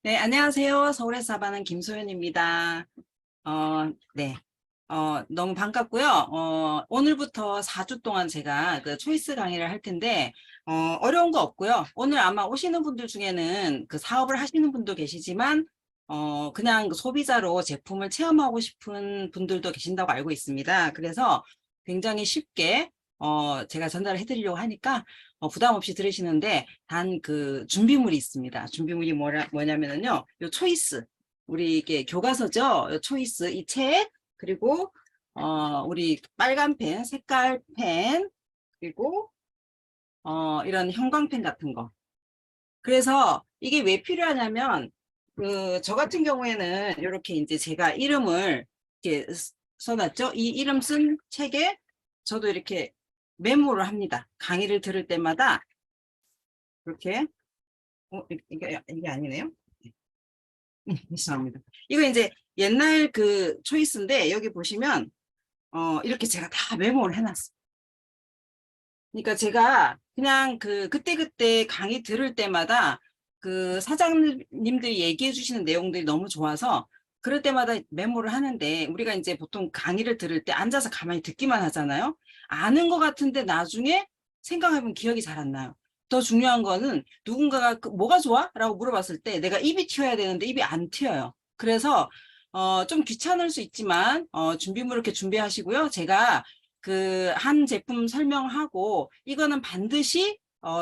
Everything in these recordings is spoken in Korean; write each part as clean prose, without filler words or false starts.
네, 안녕하세요. 서울에서 사는 김소연입니다. 네. 너무 반갑고요. 오늘부터 4주 동안 제가 그 초이스 강의를 할 텐데, 어려운 거 없고요. 오늘 아마 오시는 분들 중에는 그 사업을 하시는 분도 계시지만, 그냥 그 소비자로 제품을 체험하고 싶은 분들도 계신다고 알고 있습니다. 그래서 굉장히 쉽게, 제가 전달을 해드리려고 하니까, 부담 없이 들으시는데, 단 그 준비물이 있습니다. 준비물이 뭐냐면요. 요 초이스. 우리 이게 교과서죠. 요 초이스, 이 책, 그리고 우리 빨간 펜, 색깔 펜, 그리고 이런 형광펜 같은 거. 그래서 이게 왜 필요하냐면 그 저 같은 경우에는 이렇게 이제 제가 이름을 이렇게 써놨죠. 이 이름 쓴 책에 저도 이렇게 메모를 합니다. 강의를 들을 때마다 이렇게 이게 아니네요. 죄송합니다. 이거 이제 옛날 그 초이스인데 여기 보시면 이렇게 제가 다 메모를 해놨어요. 그러니까 제가 그냥 그때그때 강의 들을 때마다 그 사장님들이 얘기해 주시는 내용들이 너무 좋아서 그럴 때마다 메모를 하는데 우리가 이제 보통 강의를 들을 때 앉아서 가만히 듣기만 하잖아요. 아는 것 같은데 나중에 생각해보면 기억이 잘 안 나요. 더 중요한 거는 누군가가 뭐가 좋아? 라고 물어봤을 때 내가 입이 튀어야 되는데 입이 안 튀어요. 그래서 좀 귀찮을 수 있지만 준비물 이렇게 준비하시고요. 제가 그 한 제품 설명하고 이거는 반드시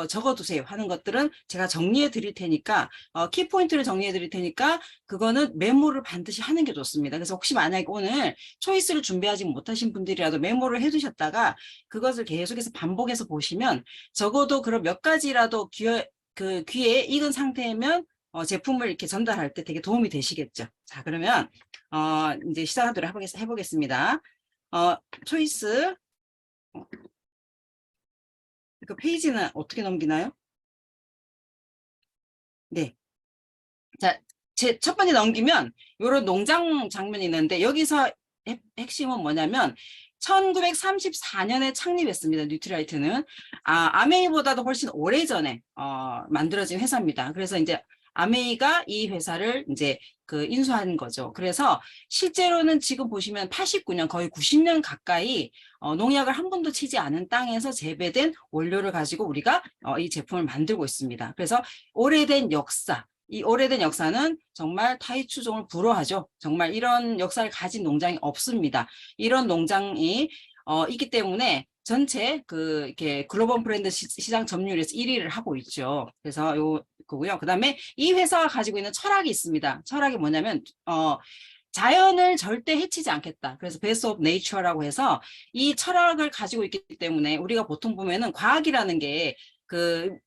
적어두세요 하는 것들은 제가 정리해 드릴 테니까 키포인트를 정리해 드릴 테니까 그거는 메모를 반드시 하는 게 좋습니다. 그래서 혹시 만약에 오늘 초이스를 준비하지 못하신 분들이라도 메모를 해 두셨다가 그것을 계속해서 반복해서 보시면 적어도 그런 몇 가지라도 귀에 익은 상태면 제품을 이렇게 전달할 때 되게 도움이 되시겠죠. 자, 그러면 이제 시작하도록 해보겠습니다. 초이스 그 페이지는 어떻게 넘기나요? 네. 자, 제 첫 번째 넘기면 요런 농장 장면이 있는데 여기서 핵심은 뭐냐면 1934년에 창립했습니다. 뉴트라이트는 아메이보다도 훨씬 오래전에 만들어진 회사입니다. 그래서 이제 아메이가 이 회사를 이제 그 인수한 거죠. 그래서 실제로는 지금 보시면 89년 거의 90년 가까이 농약을 한 번도 치지 않은 땅에서 재배된 원료를 가지고 우리가 이 제품을 만들고 있습니다. 그래서 오래된 역사, 이 오래된 역사는 정말 타이추종을 불허하죠. 정말 이런 역사를 가진 농장이 없습니다. 이런 농장이 있기 때문에 전체 이렇게 글로벌 브랜드 시장 점유율에서 1위를 하고 있죠. 그래서 그거고요. 그다음에 이 회사가 가지고 있는 철학이 있습니다. 철학이 뭐냐면 자연을 절대 해치지 않겠다. 그래서 베스트 오브 네이처라고 해서 이 철학을 가지고 있기 때문에 우리가 보통 보면은 과학이라는 게그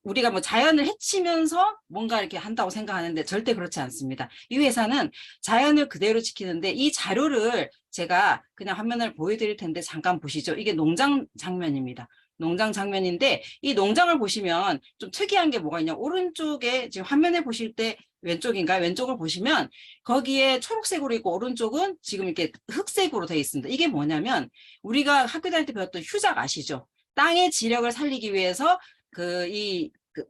우리가 뭐 자연을 해치면서 뭔가 이렇게 한다고 생각하는데 절대 그렇지 않습니다. 이 회사는 자연을 그대로 지키는데 이 자료를 제가 그냥 화면을 보여드릴 텐데 잠깐 보시죠. 이게 농장 장면입니다. 농장 장면인데 이 농장을 보시면 좀 특이한 게 뭐가 있냐. 오른쪽에 지금 화면에 보실 때 왼쪽인가요? 왼쪽을 보시면 거기에 초록색으로 있고 오른쪽은 지금 이렇게 흑색으로 되어 있습니다. 이게 뭐냐면 우리가 학교 다닐 때 배웠던 휴작 아시죠? 땅의 지력을 살리기 위해서 그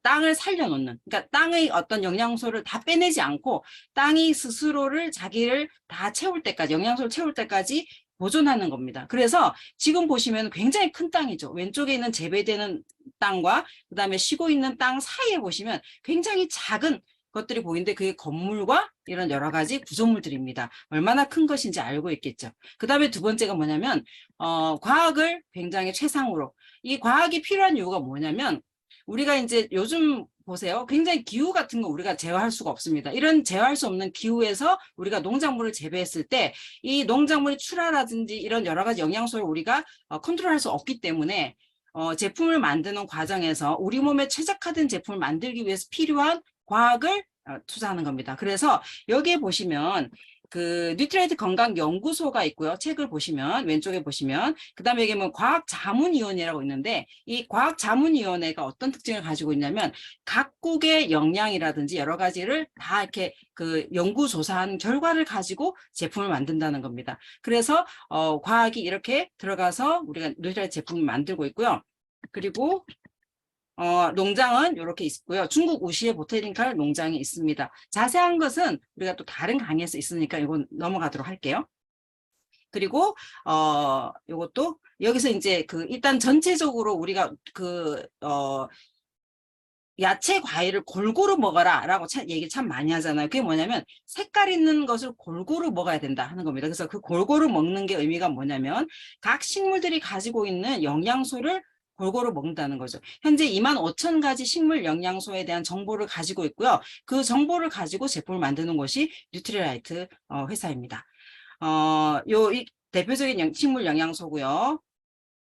땅을 살려놓는, 그러니까 땅의 어떤 영양소를 다 빼내지 않고 땅이 스스로를 자기를 다 채울 때까지, 영양소를 채울 때까지 보존하는 겁니다. 그래서 지금 보시면 굉장히 큰 땅이죠. 왼쪽에 있는 재배되는 땅과 그다음에 쉬고 있는 땅 사이에 보시면 굉장히 작은 것들이 보이는데 그게 건물과 이런 여러 가지 구조물들입니다. 얼마나 큰 것인지 알고 있겠죠. 그다음에 두 번째가 뭐냐면 과학을 굉장히 최상으로 이 과학이 필요한 이유가 뭐냐면 우리가 이제 요즘 보세요. 굉장히 기후 같은 거 우리가 제어할 수가 없습니다. 이런 제어할 수 없는 기후에서 우리가 농작물을 재배했을 때 이 농작물의 출하라든지 이런 여러 가지 영양소를 우리가 컨트롤할 수 없기 때문에 제품을 만드는 과정에서 우리 몸에 최적화된 제품을 만들기 위해서 필요한 과학을 투자하는 겁니다. 그래서 여기에 보시면 그 뉴트리트 건강연구소가 있고요. 책을 보시면 왼쪽에 보시면 그다음에 여기 뭐 과학자문위원회라고 있는데 이 과학자문위원회가 어떤 특징을 가지고 있냐면 각국의 영양이라든지 여러 가지를 다 이렇게 그 연구조사한 결과를 가지고 제품을 만든다는 겁니다. 그래서 과학이 이렇게 들어가서 우리가 뉴트리트 제품을 만들고 있고요. 그리고 농장은 이렇게 있고요. 중국 우시에 보테니컬 농장이 있습니다. 자세한 것은 우리가 또 다른 강의에서 있으니까 이건 넘어가도록 할게요. 그리고 요것도 여기서 이제 일단 전체적으로 우리가 야채 과일을 골고루 먹어라라고 얘기 참 많이 하잖아요. 그게 뭐냐면 색깔 있는 것을 골고루 먹어야 된다 하는 겁니다. 그래서 그 골고루 먹는 게 의미가 뭐냐면 각 식물들이 가지고 있는 영양소를 골고루 먹는다는 거죠. 현재 25,000가지 식물 영양소에 대한 정보를 가지고 있고요. 그 정보를 가지고 제품을 만드는 것이 뉴트리라이트 회사입니다. 이 대표적인 식물 영양소고요.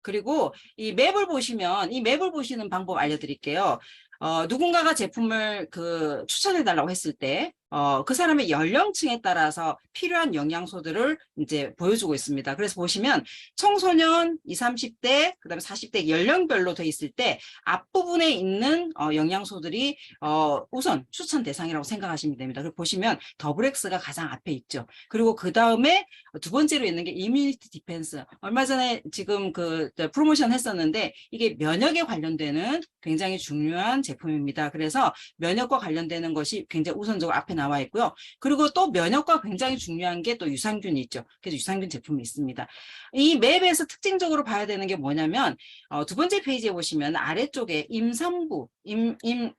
그리고 이 맵을 보시는 방법 알려드릴게요. 누군가가 제품을 추천해 달라고 했을 때, 그 사람의 연령층에 따라서 필요한 영양소들을 이제 보여주고 있습니다. 그래서 보시면 청소년 20, 30대, 그다음에 40대 연령별로 돼 있을 때 앞부분에 있는 영양소들이 우선 추천 대상이라고 생각하시면 됩니다. 그리고 보시면 더블엑스가 가장 앞에 있죠. 그리고 그 다음에 두 번째로 있는 게 이뮤니티 디펜스. 얼마 전에 지금 프로모션 했었는데 이게 면역에 관련되는 굉장히 중요한 제품입니다. 그래서 면역과 관련되는 것이 굉장히 우선적으로 앞에 나와 있고요. 그리고 또 면역과 굉장히 중요한 게 또 유산균이 있죠. 그래서 유산균 제품이 있습니다. 이 맵에서 특징적으로 봐야 되는 게 뭐냐면 두 번째 페이지에 보시면 아래쪽에 임산부, 임신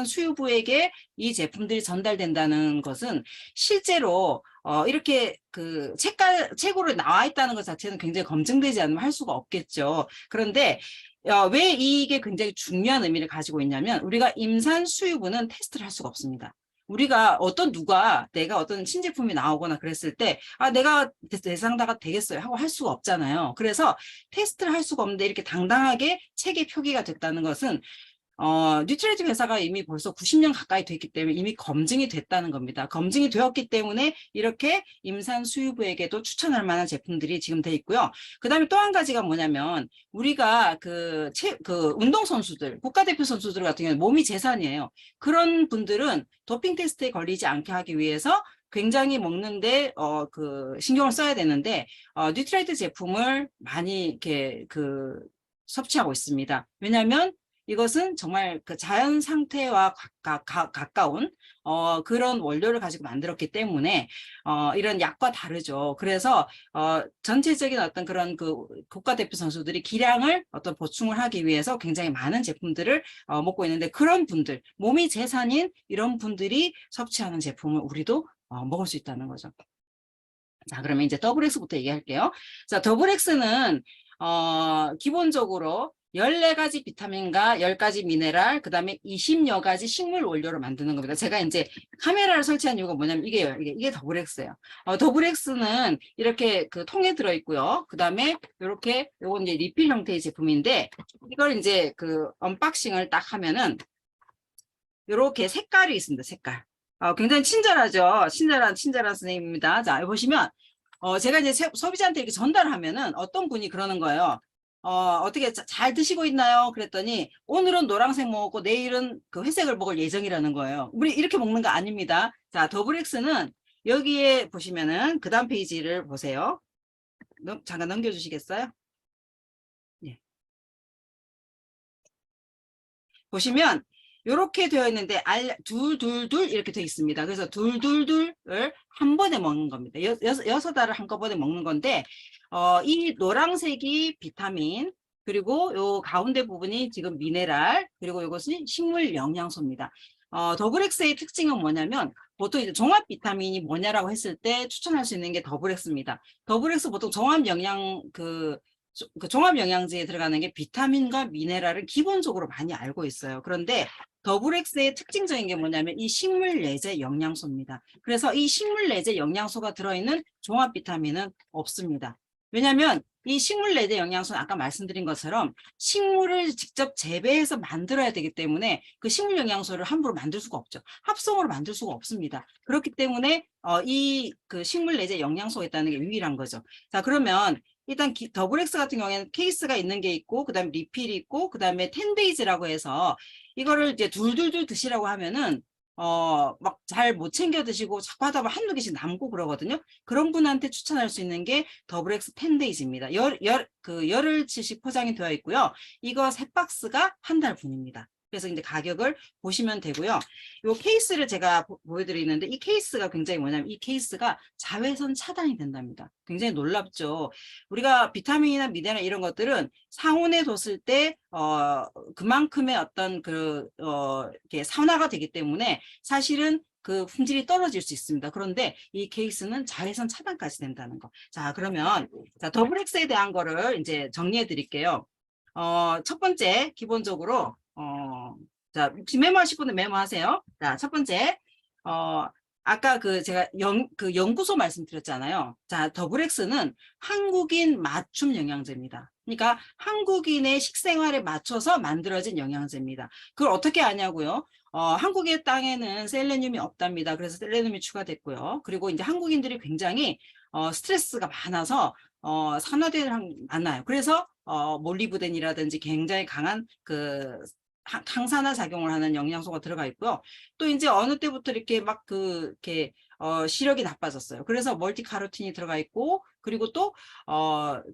수유부에게 이 제품들이 전달된다는 것은 실제로 이렇게 책으로 나와 있다는 것 자체는 굉장히 검증되지 않으면 할 수가 없겠죠. 그런데 왜 이게 굉장히 중요한 의미를 가지고 있냐면 우리가 임산 수유부는 테스트를 할 수가 없습니다. 우리가 내가 어떤 신제품이 나오거나 그랬을 때 내가 대상자가 되겠어요 하고 할 수가 없잖아요. 그래서 테스트를 할 수가 없는데 이렇게 당당하게 책에 표기가 됐다는 것은 뉴트리라이트 회사가 이미 벌써 90년 가까이 됐기 때문에 이미 검증이 됐다는 겁니다. 검증이 되었기 때문에 이렇게 임산 수유부에게도 추천할 만한 제품들이 지금 돼 있고요. 그 다음에 또 한 가지가 뭐냐면 우리가 운동선수들, 국가대표 선수들 같은 경우는 몸이 재산이에요. 그런 분들은 도핑 테스트에 걸리지 않게 하기 위해서 굉장히 먹는데 신경을 써야 되는데 뉴트리라이트 제품을 많이 이렇게 섭취하고 있습니다. 왜냐하면 이것은 정말 자연 상태와 가까운 그런 원료를 가지고 만들었기 때문에 이런 약과 다르죠. 그래서 전체적인 어떤 그런 국가대표 선수들이 기량을 보충을 하기 위해서 굉장히 많은 제품들을 먹고 있는데 그런 분들, 몸이 재산인 이런 분들이 섭취하는 제품을 우리도 먹을 수 있다는 거죠. 자, 그러면 이제 더블엑스부터 얘기할게요. 자, 더블엑스는 기본적으로 14가지 비타민과 10가지 미네랄, 그 다음에 20여 가지 식물 원료를 만드는 겁니다. 제가 이제 카메라를 설치한 이유가 뭐냐면 이게 더블엑스예요. 더블엑스는 이렇게 통에 들어있고요. 그 다음에 요건 이제 리필 형태의 제품인데, 이걸 이제 언박싱을 딱 하면은, 요렇게 색깔이 있습니다. 색깔. 굉장히 친절하죠. 친절한 선생님입니다. 자, 보시면, 제가 이제 소비자한테 이렇게 전달을 하면은 어떤 분이 그러는 거예요. 어떻게 잘 드시고 있나요? 그랬더니 오늘은 노란색 먹고 내일은 회색을 먹을 예정이라는 거예요. 우리 이렇게 먹는 거 아닙니다. 자, 더블엑스는 여기에 보시면은 그 다음 페이지를 보세요. 잠깐 넘겨주시겠어요? 예. 보시면 이렇게 되어 있는데 둘둘둘 이렇게 되어 있습니다. 그래서 둘둘둘을 한 번에 먹는 겁니다. 여섯 알을 한꺼번에 먹는 건데 이 노란색이 비타민, 그리고 요 가운데 부분이 지금 미네랄, 그리고 이것은 식물 영양소입니다. 더블엑스의 특징은 뭐냐면 보통 이제 종합 비타민이 뭐냐라고 했을 때 추천할 수 있는 게 더블엑스입니다. 더블엑스 보통 종합 영양제에 들어가는 게 비타민과 미네랄을 기본적으로 많이 알고 있어요. 그런데 더블엑스의 특징적인 게 뭐냐면 이 식물 내재 영양소입니다. 그래서 이 식물 내재 영양소가 들어있는 종합 비타민은 없습니다. 왜냐하면 이 식물 내재 영양소는 아까 말씀드린 것처럼 식물을 직접 재배해서 만들어야 되기 때문에 그 식물 영양소를 함부로 만들 수가 없죠. 합성으로 만들 수가 없습니다. 그렇기 때문에 이 식물 내재 영양소가 있다는 게 유일한 거죠. 자, 그러면 일단 더블엑스 같은 경우에는 케이스가 있는 게 있고, 그 다음에 리필이 있고, 그 다음에 10데이즈라고 해서 이거를 이제 둘둘둘 드시라고 하면은 막 잘 못 챙겨 드시고 자꾸 하다 보면 한두 개씩 남고 그러거든요. 그런 분한테 추천할 수 있는 게 더블 X 10데이즈입니다. 열흘치씩 포장이 되어 있고요. 이거 3박스가 한 달 분입니다. 그래서 이제 가격을 보시면 되고요. 이 케이스를 제가 보여드리는데 이 케이스가 굉장히 뭐냐면 이 케이스가 자외선 차단이 된답니다. 굉장히 놀랍죠. 우리가 비타민이나 미네랄 이런 것들은 상온에 뒀을 때 그만큼의 어떤 이렇게 산화가 되기 때문에 사실은 그 품질이 떨어질 수 있습니다. 그런데 이 케이스는 자외선 차단까지 된다는 거. 자, 그러면 자, 더블 X에 대한 거를 이제 정리해 드릴게요. 첫 번째 기본적으로 자, 혹시 메모하실 분은 메모하세요. 자, 첫 번째, 아까 제가 연구소 말씀드렸잖아요. 자, 더블 X는 한국인 맞춤 영양제입니다. 그러니까 한국인의 식생활에 맞춰서 만들어진 영양제입니다. 그걸 어떻게 아냐고요? 한국의 땅에는 셀레늄이 없답니다. 그래서 셀레늄이 추가됐고요. 그리고 이제 한국인들이 굉장히 스트레스가 많아서 산화제를 많아요. 그래서 몰리브덴이라든지 굉장히 강한 항산화 작용을 하는 영양소가 들어가 있고요. 또 이제 어느 때부터 이렇게 막 이렇게 시력이 나빠졌어요. 그래서 멀티카로틴이 들어가 있고, 그리고 또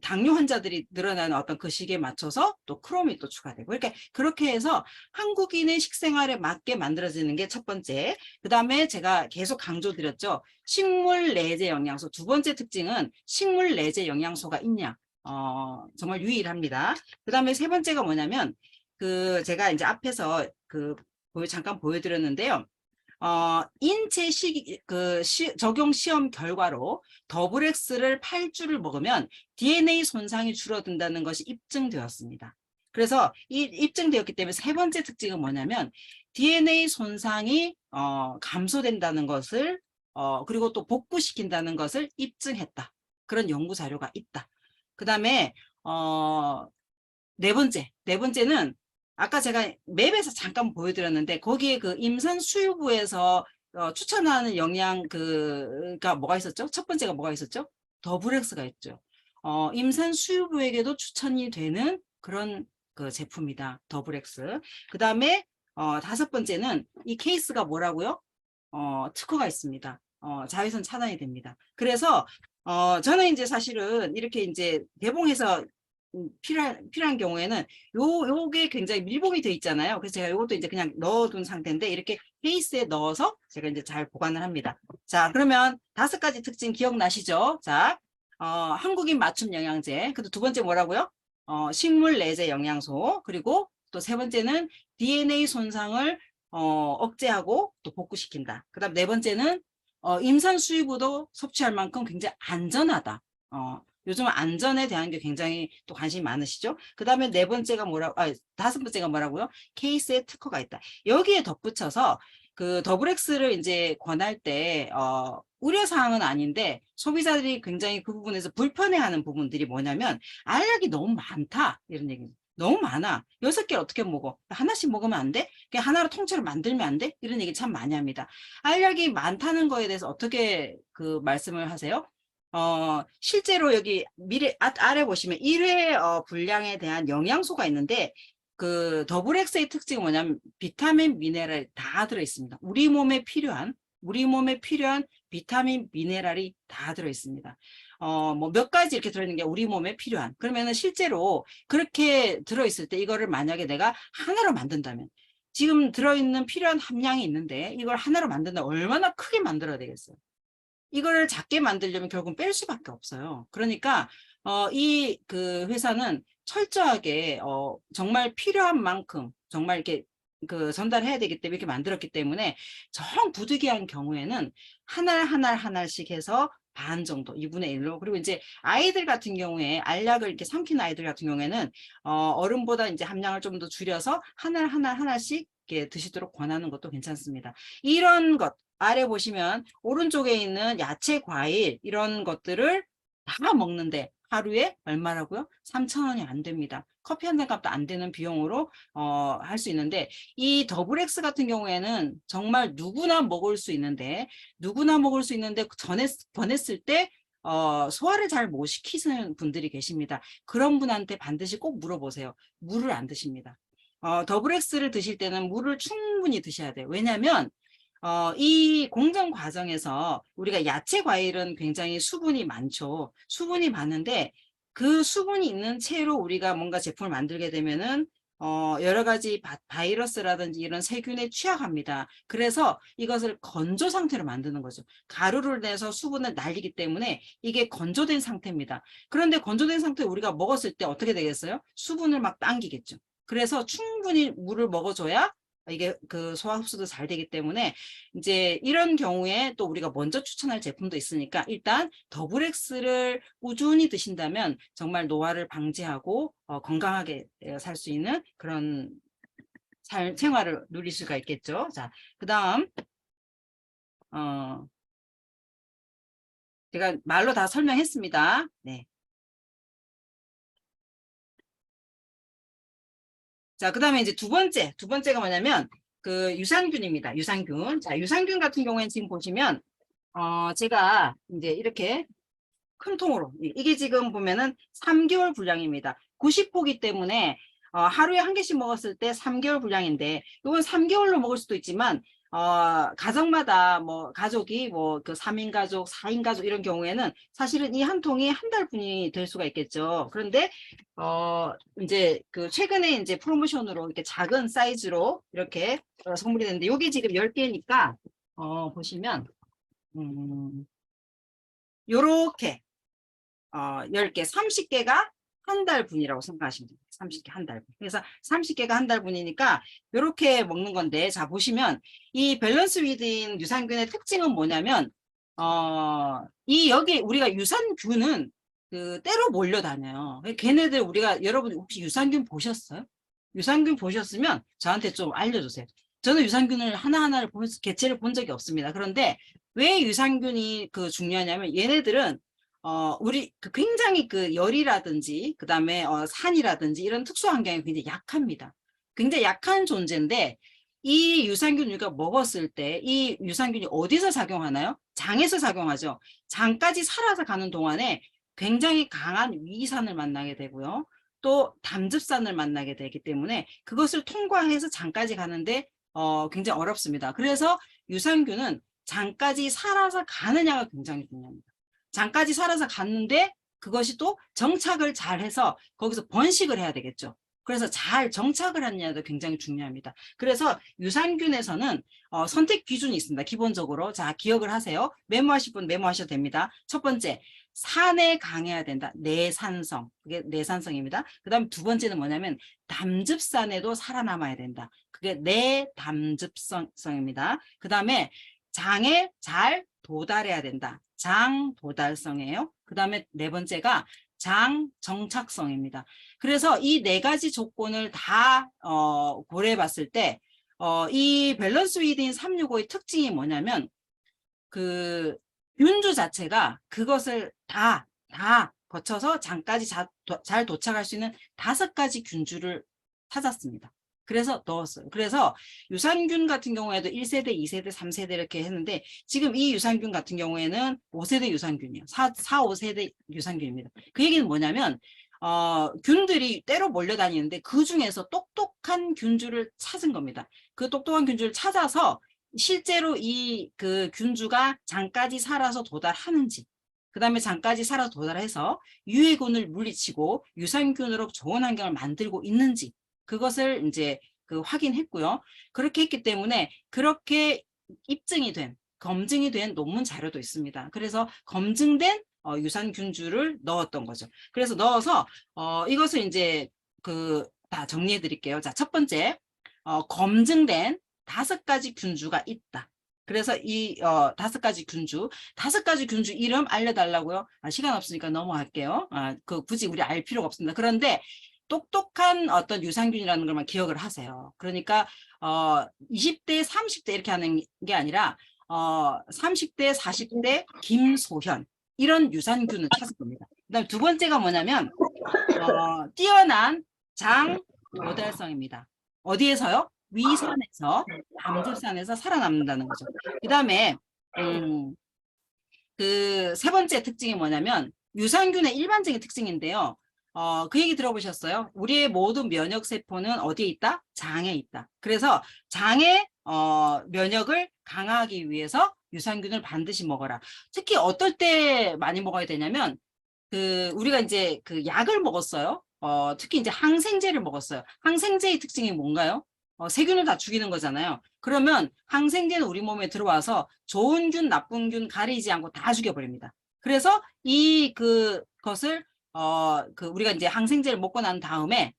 당뇨 환자들이 늘어나는 어떤 그 시기에 맞춰서 또 크롬이 또 추가되고, 이렇게 그렇게 해서 한국인의 식생활에 맞게 만들어지는 게 첫 번째. 그 다음에 제가 계속 강조드렸죠. 식물 내재 영양소. 두 번째 특징은 식물 내재 영양소가 있냐. 정말 유일합니다. 그 다음에 세 번째가 뭐냐면 제가 이제 앞에서 잠깐 보여드렸는데요. 인체 적용 시험 결과로 더블 X를 8주를 먹으면 DNA 손상이 줄어든다는 것이 입증되었습니다. 그래서 입증되었기 때문에 세 번째 특징은 뭐냐면 DNA 손상이 감소된다는 것을 그리고 또 복구시킨다는 것을 입증했다. 그런 연구 자료가 있다. 그 다음에 네 번째는 아까 제가 맵에서 잠깐 보여드렸는데 거기에 임산 수유부에서 추천하는 영양 뭐가 있었죠? 첫 번째가 뭐가 있었죠? 더블 X가 있죠. 임산 수유부에게도 추천이 되는 그런 제품이다. 더블 X. 그 다음에 다섯 번째는 이 케이스가 뭐라고요? 특허가 있습니다. 자외선 차단이 됩니다. 그래서 저는 이제 사실은 이렇게 이제 개봉해서 필요한 경우에는 요게 굉장히 밀봉이 돼 있잖아요. 그래서 제가 요것도 이제 그냥 넣어둔 상태인데 이렇게 케이스에 넣어서 제가 이제 잘 보관을 합니다. 자, 그러면 5가지 특징 기억나시죠? 자, 한국인 맞춤 영양제. 그리고 두 번째 뭐라고요? 식물 내재 영양소. 그리고 또 세 번째는 DNA 손상을 억제하고 또 복구시킨다. 그 다음 네 번째는 임산 수유부도 섭취할 만큼 굉장히 안전하다. 요즘 안전에 대한 게 굉장히 또 관심이 많으시죠? 그 다음에 다섯 번째가 뭐라고요? 케이스에 특허가 있다. 여기에 덧붙여서 더블 X를 이제 권할 때, 우려사항은 아닌데, 소비자들이 굉장히 그 부분에서 불편해하는 부분들이 뭐냐면, 알약이 너무 많다. 이런 얘기입니다. 너무 많아. 6개를 어떻게 먹어? 하나씩 먹으면 안 돼? 그냥 하나로 통째로 만들면 안 돼? 이런 얘기 참 많이 합니다. 알약이 많다는 거에 대해서 어떻게 말씀을 하세요? 실제로 여기 아래 보시면 1회 분량에 대한 영양소가 있는데 더블 X의 특징은 뭐냐면 비타민, 미네랄이 다 들어있습니다. 우리 몸에 필요한 비타민, 미네랄이 다 들어있습니다. 뭐 몇 가지 이렇게 들어있는 게 우리 몸에 필요한. 그러면은 실제로 그렇게 들어있을 때 이거를 만약에 내가 하나로 만든다면 지금 들어있는 필요한 함량이 있는데 이걸 하나로 만든다면 얼마나 크게 만들어야 되겠어요? 이걸 작게 만들려면 결국은 뺄 수밖에 없어요. 그러니까 회사는 철저하게 정말 필요한 만큼 정말 이렇게 전달해야 되기 때문에 이렇게 만들었기 때문에 정 부득이한 경우에는 하나씩 해서 반 정도 2분의 1로 그리고 이제 아이들 같은 경우에 알약을 이렇게 삼키는 아이들 같은 경우에는 어른보다 이제 함량을 좀 더 줄여서 하나씩 이렇게 드시도록 권하는 것도 괜찮습니다. 이런 것 아래 보시면 오른쪽에 있는 야채, 과일 이런 것들을 다 먹는데 하루에 얼마라고요? 3,000원이 안 됩니다. 커피 한 잔 값도 안 되는 비용으로 할 수 있는데 이 더블 X 같은 경우에는 정말 누구나 먹을 수 있는데 권했을 때 소화를 잘 못 시키는 분들이 계십니다. 그런 분한테 반드시 꼭 물어보세요. 물을 안 드십니다. 더블 X를 드실 때는 물을 충분히 드셔야 돼요. 왜냐하면 이 공정 과정에서 우리가 야채 과일은 굉장히 수분이 많죠. 수분이 많은데 그 수분이 있는 채로 우리가 뭔가 제품을 만들게 되면은 여러 가지 바이러스라든지 이런 세균에 취약합니다. 그래서 이것을 건조 상태로 만드는 거죠. 가루를 내서 수분을 날리기 때문에 이게 건조된 상태입니다. 그런데 건조된 상태 우리가 먹었을 때 어떻게 되겠어요? 수분을 막 당기겠죠. 그래서 충분히 물을 먹어줘야 이게 그 소화 흡수도 잘 되기 때문에 이제 이런 경우에 또 우리가 먼저 추천할 제품도 있으니까 일단 더블엑스를 꾸준히 드신다면 정말 노화를 방지하고 건강하게 살 수 있는 그런 생활을 누릴 수가 있겠죠. 자, 그다음 제가 말로 다 설명했습니다. 네. 자, 그다음에 이제 두 번째가 뭐냐면 그 유산균입니다. 유산균. 자, 유산균 같은 경우에는 지금 보시면 제가 이제 이렇게 큰 통으로 이게 지금 보면은 3개월 분량입니다. 90포기 때문에 하루에 한 개씩 먹었을 때 3개월 분량인데 이건 3개월로 먹을 수도 있지만 가정마다 뭐 가족이 뭐 그 3인 가족, 4인 가족 이런 경우에는 사실은 이 한 통이 한 달분이 될 수가 있겠죠. 그런데 이제 그 최근에 이제 프로모션으로 이렇게 작은 사이즈로 이렇게 선물이 됐는데 여기 지금 10개니까 보시면 요렇게 10개, 30개가 한 달분이라고 생각하시면 됩니다. 30개 한 달분. 그래서 30개가 한 달분이니까 이렇게 먹는 건데, 자, 보시면 이 밸런스 위드인 유산균의 특징은 뭐냐면, 여기 우리가 유산균은 그 때로 몰려다녀요. 걔네들 우리가, 여러분 혹시 유산균 보셨어요? 유산균 보셨으면 저한테 좀 알려주세요. 저는 유산균을 하나하나를 보면서 개체를 본 적이 없습니다. 그런데 왜 유산균이 그 중요하냐면 얘네들은 우리 굉장히 그 열이라든지 그다음에 산이라든지 이런 특수 환경이 굉장히 약합니다. 굉장히 약한 존재인데 이 유산균 우리가 먹었을 때 이 유산균이 어디서 작용하나요? 장에서 작용하죠. 장까지 살아서 가는 동안에 굉장히 강한 위산을 만나게 되고요. 또 담즙산을 만나게 되기 때문에 그것을 통과해서 장까지 가는데 굉장히 어렵습니다. 그래서 유산균은 장까지 살아서 가느냐가 굉장히 중요합니다. 장까지 살아서 갔는데 그것이 또 정착을 잘 해서 거기서 번식을 해야 되겠죠. 그래서 잘 정착을 하느냐도 굉장히 중요합니다. 그래서 유산균에서는 선택 기준이 있습니다. 기본적으로. 자, 기억을 하세요. 메모하실 분 메모하셔도 됩니다. 첫 번째, 산에 강해야 된다. 내산성. 그게 내산성입니다. 그 다음 두 번째는 뭐냐면 담즙산에도 살아남아야 된다. 그게 내담즙성입니다. 그 다음에 장에 잘 도달해야 된다. 장 도달성이에요. 그 다음에 네 번째가 장 정착성입니다. 그래서 이 네 가지 조건을 다 고려해 봤을 때 이 밸런스 위드인 365의 특징이 뭐냐면 그 균주 자체가 그것을 다 거쳐서 장까지 잘 도착할 수 있는 5가지 균주를 찾았습니다. 그래서 넣었어요. 그래서 유산균 같은 경우에도 1세대, 2세대, 3세대 이렇게 했는데 지금 이 유산균 같은 경우에는 5세대 유산균이에요. 4, 5세대 유산균입니다. 그 얘기는 뭐냐면 균들이 때로 몰려다니는데 그 중에서 똑똑한 균주를 찾은 겁니다. 그 똑똑한 균주를 찾아서 실제로 이 그 균주가 장까지 살아서 도달하는지 그 다음에 장까지 살아서 도달해서 유해균을 물리치고 유산균으로 좋은 환경을 만들고 있는지 그것을 이제 그 확인했고요. 그렇게 했기 때문에 그렇게 입증이 된 검증이 된 논문 자료도 있습니다. 그래서 검증된 유산균주를 넣었던 거죠. 그래서 넣어서 이것을 이제 그 다 정리해 드릴게요. 자, 첫 번째 검증된 5가지 균주가 있다. 그래서 이 5가지 균주 이름 알려달라고요? 시간 없으니까 넘어갈게요. 그 굳이 우리 알 필요가 없습니다. 그런데 똑똑한 어떤 유산균이라는 것만 기억을 하세요. 그러니까 20대, 30대 이렇게 하는 게 아니라 30대, 40대 김소현 이런 유산균을 찾을 겁니다. 그다음 두 번째가 뭐냐면 뛰어난 장 도달성입니다. 어디에서요? 위산에서 담즙산에서 살아남는다는 거죠. 그다음에 그 세 번째 특징이 뭐냐면 유산균의 일반적인 특징인데요. 그 얘기 들어보셨어요? 우리의 모든 면역 세포는 어디에 있다? 장에 있다. 그래서 장의 면역을 강화하기 위해서 유산균을 반드시 먹어라. 특히 어떨 때 많이 먹어야 되냐면 우리가 이제 그 약을 먹었어요. 특히 이제 항생제를 먹었어요. 항생제의 특징이 뭔가요? 세균을 다 죽이는 거잖아요. 그러면 항생제는 우리 몸에 들어와서 좋은 균, 나쁜 균 가리지 않고 다 죽여버립니다. 그래서 그것을 우리가 이제 항생제를 먹고 난 다음에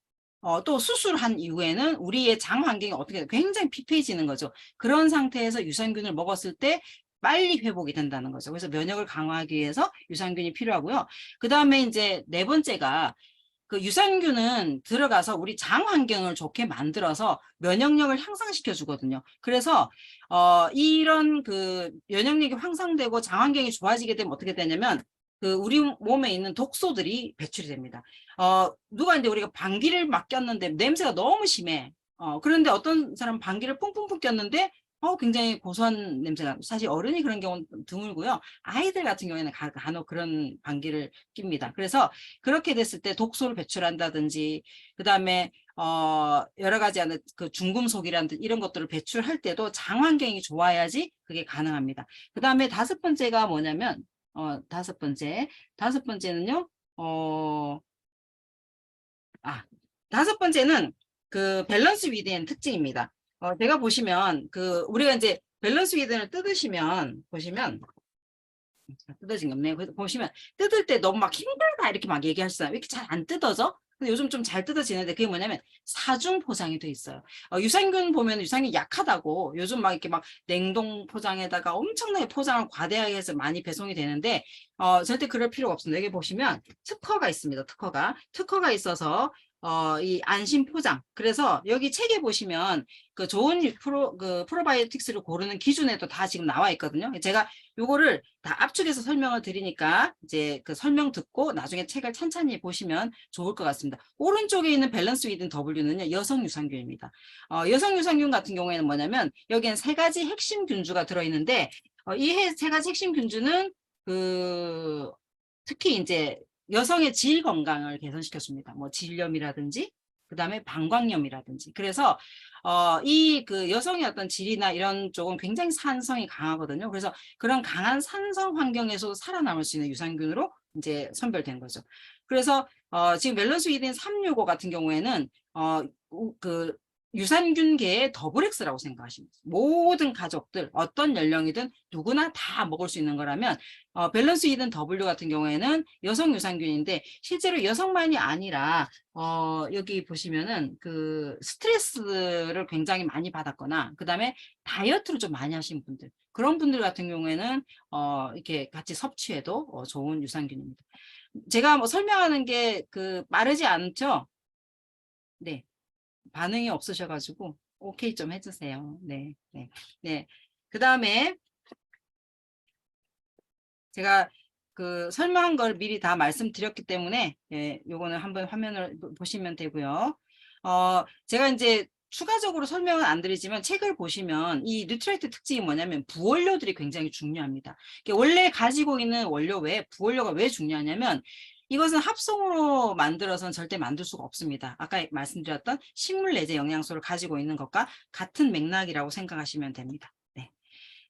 또 수술한 이후에는 우리의 장 환경이 어떻게 돼요? 굉장히 피폐해지는 거죠. 그런 상태에서 유산균을 먹었을 때 빨리 회복이 된다는 거죠. 그래서 면역을 강화하기 위해서 유산균이 필요하고요. 그 다음에 이제 네 번째가 그 유산균은 들어가서 우리 장 환경을 좋게 만들어서 면역력을 향상시켜 주거든요. 그래서 이런 그 면역력이 향상되고 장 환경이 좋아지게 되면 어떻게 되냐면 우리 몸에 있는 독소들이 배출이 됩니다. 누가 이제 우리가 방귀를 막 꼈는데 냄새가 너무 심해. 그런데 어떤 사람 방귀를 뿡뿡뿡 꼈는데 굉장히 고소한 냄새가, 사실 어른이 그런 경우는 드물고요. 아이들 같은 경우에는 간혹 그런 방귀를 낍니다. 그래서 그렇게 됐을 때 독소를 배출한다든지, 그 다음에 여러 가지 그 중금속이라든지 이런 것들을 배출할 때도 장 환경이 좋아야지 그게 가능합니다. 그 다음에 다섯 번째가 뭐냐면 다섯 번째는요. 어, 다섯 번째는 그 밸런스 위드의 특징입니다. 제가 보시면 우리가 이제 밸런스 위드를 뜯으시면 보시면 뜯어진 게 없네요. 그래서 보시면 뜯을 때 너무 막 힘들다 이렇게 막 얘기하시잖아요. 왜 이렇게 잘 안 뜯어져? 근데 요즘 좀 잘 뜯어지는데 그게 뭐냐면 사중 포장이 돼 있어요. 유산균 보면 유산균 약하다고 요즘 막 이렇게 막 냉동 포장에다가 엄청나게 포장을 과대하게 해서 많이 배송이 되는데 절대 그럴 필요가 없습니다. 여기 보시면 특허가 있습니다. 특허가 있어서 이 안심 포장. 그래서 여기 책에 보시면 그 좋은 프로바이오틱스를 고르는 기준에도 다 지금 나와 있거든요. 제가 요거를 다 압축해서 설명을 드리니까 이제 그 설명 듣고 나중에 책을 찬찬히 보시면 좋을 것 같습니다. 오른쪽에 있는 밸런스 위든 W는요, 여성 유산균입니다. 여성 유산균 같은 경우에는 뭐냐면 여기엔 세 가지 핵심 균주가 들어있는데 이 세 가지 핵심 균주는 특히 이제 여성의 질 건강을 개선시켜줍니다. 뭐 질염이라든지 그 다음에 방광염이라든지. 그래서 이 여성의 어떤 질이나 이런 쪽은 굉장히 산성이 강하거든요. 그래서 그런 강한 산성 환경에서 살아남을 수 있는 유산균으로 이제 선별된 거죠. 그래서 지금 멜런스 위드인 365 같은 경우에는 그 유산균계의 더블 X라고 생각하시면 돼요. 모든 가족들 어떤 연령이든 누구나 다 먹을 수 있는 거라면 밸런스 위든 W 같은 경우에는 여성 유산균인데 실제로 여성만이 아니라 여기 보시면은 그 스트레스를 굉장히 많이 받았거나 그다음에 다이어트를 좀 많이 하신 분들, 그런 분들 같은 경우에는 이렇게 같이 섭취해도 좋은 유산균입니다. 제가 뭐 설명하는 게 빠르지 않죠? 네. 반응이 없으셔가지고 오케이 좀 해주세요. 네, 네, 네. 그 다음에 제가 설명한 걸 미리 다 말씀드렸기 때문에 요거는 한번 화면을 보시면 되고요. 제가 이제 추가적으로 설명은 안 드리지만 책을 보시면 이 뉴트라이트 특징이 뭐냐면 부원료들이 굉장히 중요합니다. 원래 가지고 있는 원료 외에 부원료가 왜 중요하냐면 이것은 합성으로 만들어서는 절대 만들 수가 없습니다. 아까 말씀드렸던 식물 내재 영양소를 가지고 있는 것과 같은 맥락이라고 생각하시면 됩니다. 네.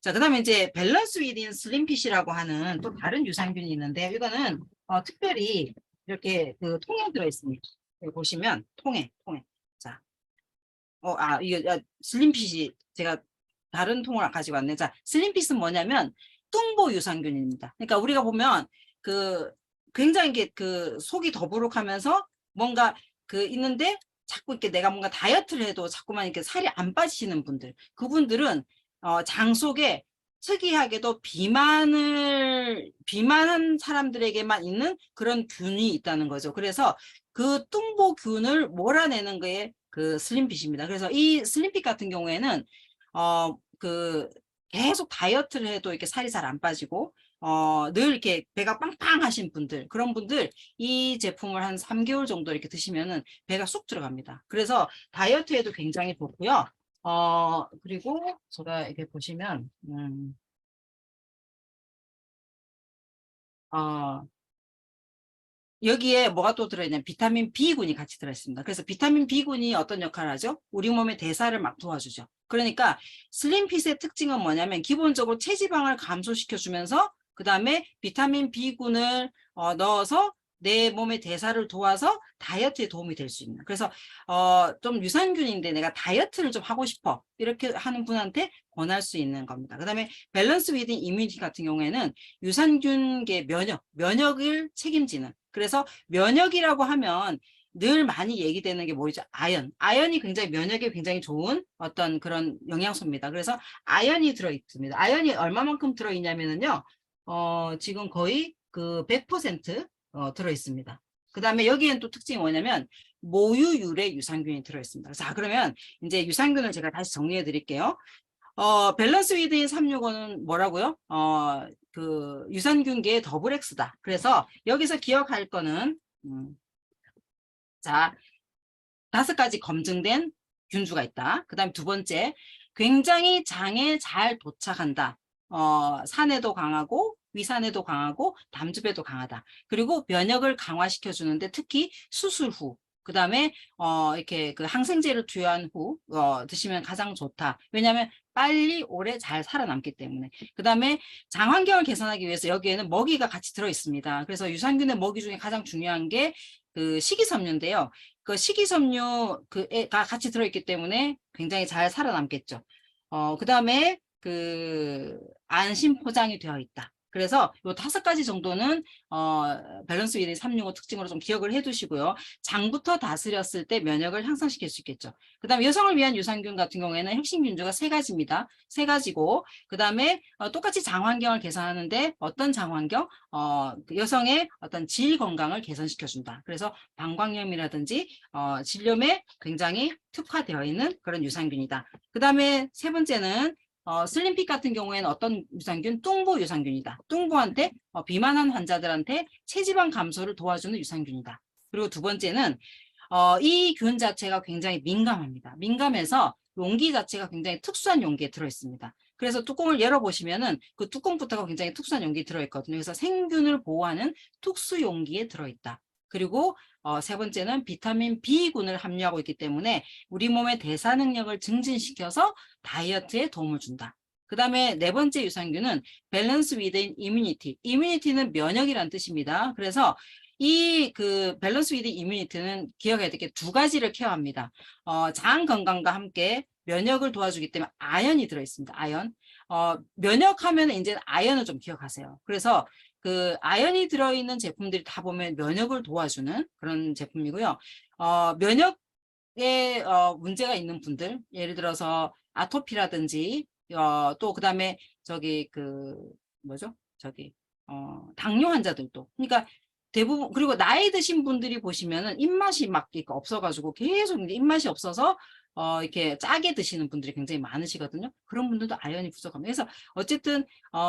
자, 그다음에 이제 밸런스 위딘 슬림핏이라고 하는 또 다른 유산균이 있는데 이거는 특별히 이렇게 통에 들어 있습니다. 여기 보시면 통에. 자, 이거 슬림핏이 제가 다른 통을 가지고 왔네. 자, 슬림핏은 뭐냐면 뚱보 유산균입니다. 그러니까 우리가 보면 그 굉장히 이게 속이 더부룩하면서 뭔가 있는데 자꾸 이렇게 내가 뭔가 다이어트를 해도 자꾸만 이렇게 살이 안 빠지시는 분들, 그분들은 장 속에 특이하게도 비만한 사람들에게만 있는 그런 균이 있다는 거죠. 그래서 그 뚱보균을 몰아내는 거에 슬림핏입니다. 그래서 이 슬림핏 같은 경우에는 계속 다이어트를 해도 이렇게 살이 잘 안 빠지고 늘 이렇게 배가 빵빵하신 분들, 그런 분들 이 제품을 한 3개월 정도 이렇게 드시면은 배가 쑥 들어갑니다. 그래서 다이어트에도 굉장히 좋고요. 그리고 제가 이렇게 보시면 어, 여기에 뭐가 또 들어있냐면 비타민 B군이 같이 들어있습니다. 그래서 비타민 B군이 어떤 역할을 하죠? 우리 몸의 대사를 막 도와주죠. 그러니까 슬림핏의 특징은 뭐냐면 기본적으로 체지방을 감소시켜주면서 그 다음에 비타민 B군을 넣어서 내 몸의 대사를 도와서 다이어트에 도움이 될 수 있는. 그래서 좀 유산균인데 내가 다이어트를 좀 하고 싶어. 이렇게 하는 분한테 권할 수 있는 겁니다. 그 다음에 밸런스 위드 이뮤니티 같은 경우에는 유산균계 면역을 책임지는. 그래서 면역이라고 하면 늘 많이 얘기되는 게 뭐죠? 아연. 아연이 굉장히 면역에 굉장히 좋은 어떤 그런 영양소입니다. 그래서 아연이 들어있습니다. 아연이 얼마만큼 들어있냐면요. 지금 거의 그 100% 들어있습니다. 그 다음에 여기엔 또 특징이 뭐냐면 모유유래 유산균이 들어있습니다. 자, 그러면 이제 유산균을 제가 다시 정리해 드릴게요. 밸런스 위드인 365는 뭐라고요? 그 유산균계의 더블 X다. 그래서 여기서 기억할 거는 자, 5가지 검증된 균주가 있다. 그 다음 두 번째, 굉장히 장에 잘 도착한다. 산에도 강하고 위산에도 강하고 담즙에도 강하다. 그리고 면역을 강화시켜 주는데 특히 수술 후, 그 다음에 이렇게 그 항생제를 투여한 후 드시면 가장 좋다. 왜냐하면 빨리 오래 잘 살아남기 때문에. 그 다음에 장 환경을 개선하기 위해서 여기에는 먹이가 같이 들어 있습니다. 그래서 유산균의 먹이 중에 가장 중요한 게 그 식이섬유인데요. 그 식이섬유가 같이 들어있기 때문에 굉장히 잘 살아남겠죠. 그 다음에 그 안심 포장이 되어 있다. 그래서 요 5가지 정도는 밸런스 위드 365 특징으로 좀 기억을 해두시고요. 장부터 다스렸을 때 면역을 향상시킬 수 있겠죠. 그 다음에 여성을 위한 유산균 같은 경우에는 핵심 균주가 3가지입니다. 3가지고 그 다음에 똑같이 장 환경을 개선하는데 어떤 장 환경? 그 여성의 어떤 질 건강을 개선시켜준다. 그래서 방광염이라든지 질염에 굉장히 특화되어 있는 그런 유산균이다. 그 다음에 3번째는 슬림핏 같은 경우에는 어떤 유산균? 뚱보 유산균이다. 뚱보한테 비만한 환자들한테 체지방 감소를 도와주는 유산균이다. 그리고 2번째는 이 균 자체가 굉장히 민감합니다. 민감해서 용기 자체가 굉장히 특수한 용기에 들어있습니다. 그래서 뚜껑을 열어보시면은 그 뚜껑부터가 굉장히 특수한 용기에 들어있거든요. 그래서 생균을 보호하는 특수 용기에 들어있다. 그리고 3번째는 비타민 B군을 함유하고 있기 때문에 우리 몸의 대사 능력을 증진시켜서 다이어트에 도움을 준다. 그 다음에 4번째 유산균은 밸런스 위드 이뮤니티. 이뮤니티는 면역이란 뜻입니다. 그래서 이 그 밸런스 위드 이뮤니티는 기억해야 될 게 2가지를 케어합니다. 장 건강과 함께 면역을 도와주기 때문에 아연이 들어있습니다. 아연. 면역하면 이제 아연을 좀 기억하세요. 그래서 그 아연이 들어있는 제품들이 다 보면 면역을 도와주는 그런 제품이고요. 면역에 문제가 있는 분들, 예를 들어서 아토피라든지 또 그다음에 저기 그 뭐죠? 저기 당뇨 환자들도. 그러니까 대부분 그리고 나이 드신 분들이 보시면은 입맛이 막 이렇게 없어가지고 계속 이제 입맛이 없어서 이렇게 짜게 드시는 분들이 굉장히 많으시거든요. 그런 분들도 아연이 부족합니다. 그래서 어쨌든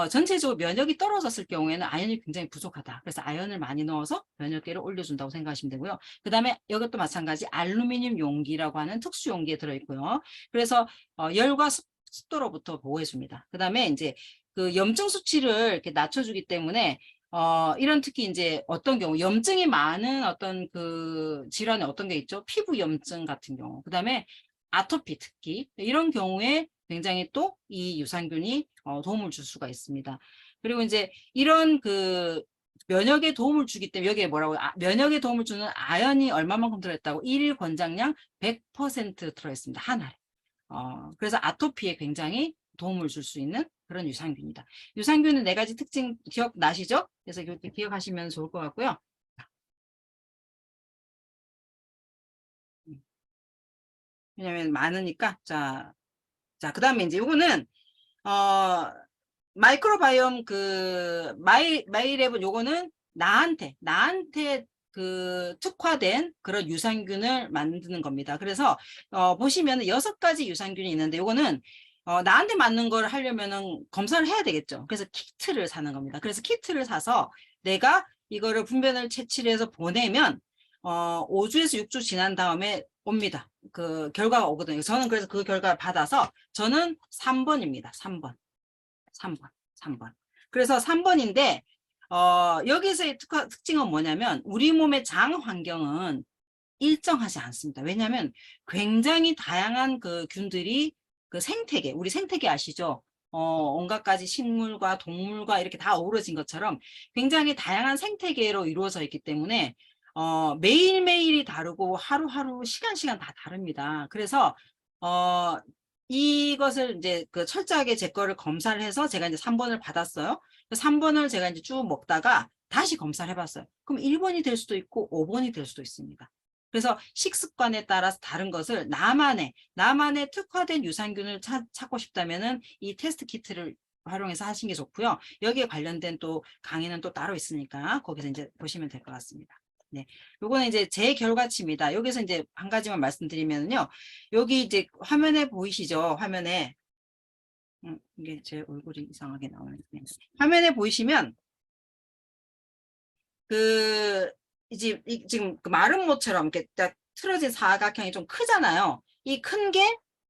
전체적으로 면역이 떨어졌을 경우에는 아연이 굉장히 부족하다. 그래서 아연을 많이 넣어서 면역계를 올려준다고 생각하시면 되고요. 그 다음에 이것도 마찬가지 알루미늄 용기라고 하는 특수 용기에 들어있고요. 그래서 열과 습도로부터 보호해줍니다. 그 다음에 이제 그 염증 수치를 이렇게 낮춰주기 때문에 이런 특히 이제 어떤 경우 염증이 많은 어떤 그 질환에 어떤 게 있죠? 피부 염증 같은 경우. 그 다음에 아토피 특히 이런 경우에 굉장히 또 이 유산균이 도움을 줄 수가 있습니다. 그리고 이제 이런 그 면역에 도움을 주기 때문에 여기에 뭐라고요? 면역에 도움을 주는 아연이 얼마만큼 들어있다고? 1일 권장량 100% 들어있습니다. 한 알. 그래서 아토피에 굉장히 도움을 줄 수 있는 그런 유산균이다. 유산균은 4가지 특징 기억나시죠? 그래서 이렇게 기억하시면 좋을 것 같고요. 왜냐면 많으니까. 자, 그 다음에 이제 요거는 마이크로바이옴 그 마이랩은 요거는 나한테 그 특화된 그런 유산균을 만드는 겁니다. 그래서 보시면은 6가지 유산균이 있는데 요거는 나한테 맞는 걸 하려면은 검사를 해야 되겠죠. 그래서 키트를 사는 겁니다. 그래서 키트를 사서 내가 이거를 분변을 채취를 해서 보내면 5주에서 6주 지난 다음에 옵니다. 그 결과가 오거든요. 저는 그래서 그 결과를 받아서 저는 3번입니다. 3번. 그래서 3번인데 여기서의 특징은 뭐냐면 우리 몸의 장 환경은 일정하지 않습니다. 왜냐하면 굉장히 다양한 그 균들이 그 생태계, 우리 생태계 아시죠? 온갖 가지 식물과 동물과 이렇게 다 어우러진 것처럼 굉장히 다양한 생태계로 이루어져 있기 때문에 매일매일이 다르고 하루하루 시간 다 다릅니다. 그래서 이것을 이제 그 철저하게 제 거를 검사를 해서 제가 이제 3번을 받았어요. 3번을 제가 이제 쭉 먹다가 다시 검사를 해봤어요. 그럼 1번이 될 수도 있고 5번이 될 수도 있습니다. 그래서 식습관에 따라서 다른 것을 나만의 특화된 유산균을 찾고 싶다면은 이 테스트 키트를 활용해서 하시는 게 좋고요. 여기에 관련된 또 강의는 또 따로 있으니까 거기서 이제 보시면 될 것 같습니다. 네, 요거는 이제 제 결과치입니다. 여기서 이제 한 가지만 말씀드리면요. 여기 이제 화면에 보이시죠? 화면에 이게 제 얼굴이 이상하게 나오네. 화면에 보이시면 그 이제 지금 그 마른 모처럼 이렇게 딱 틀어진 사각형이 좀 크잖아요. 이 큰 게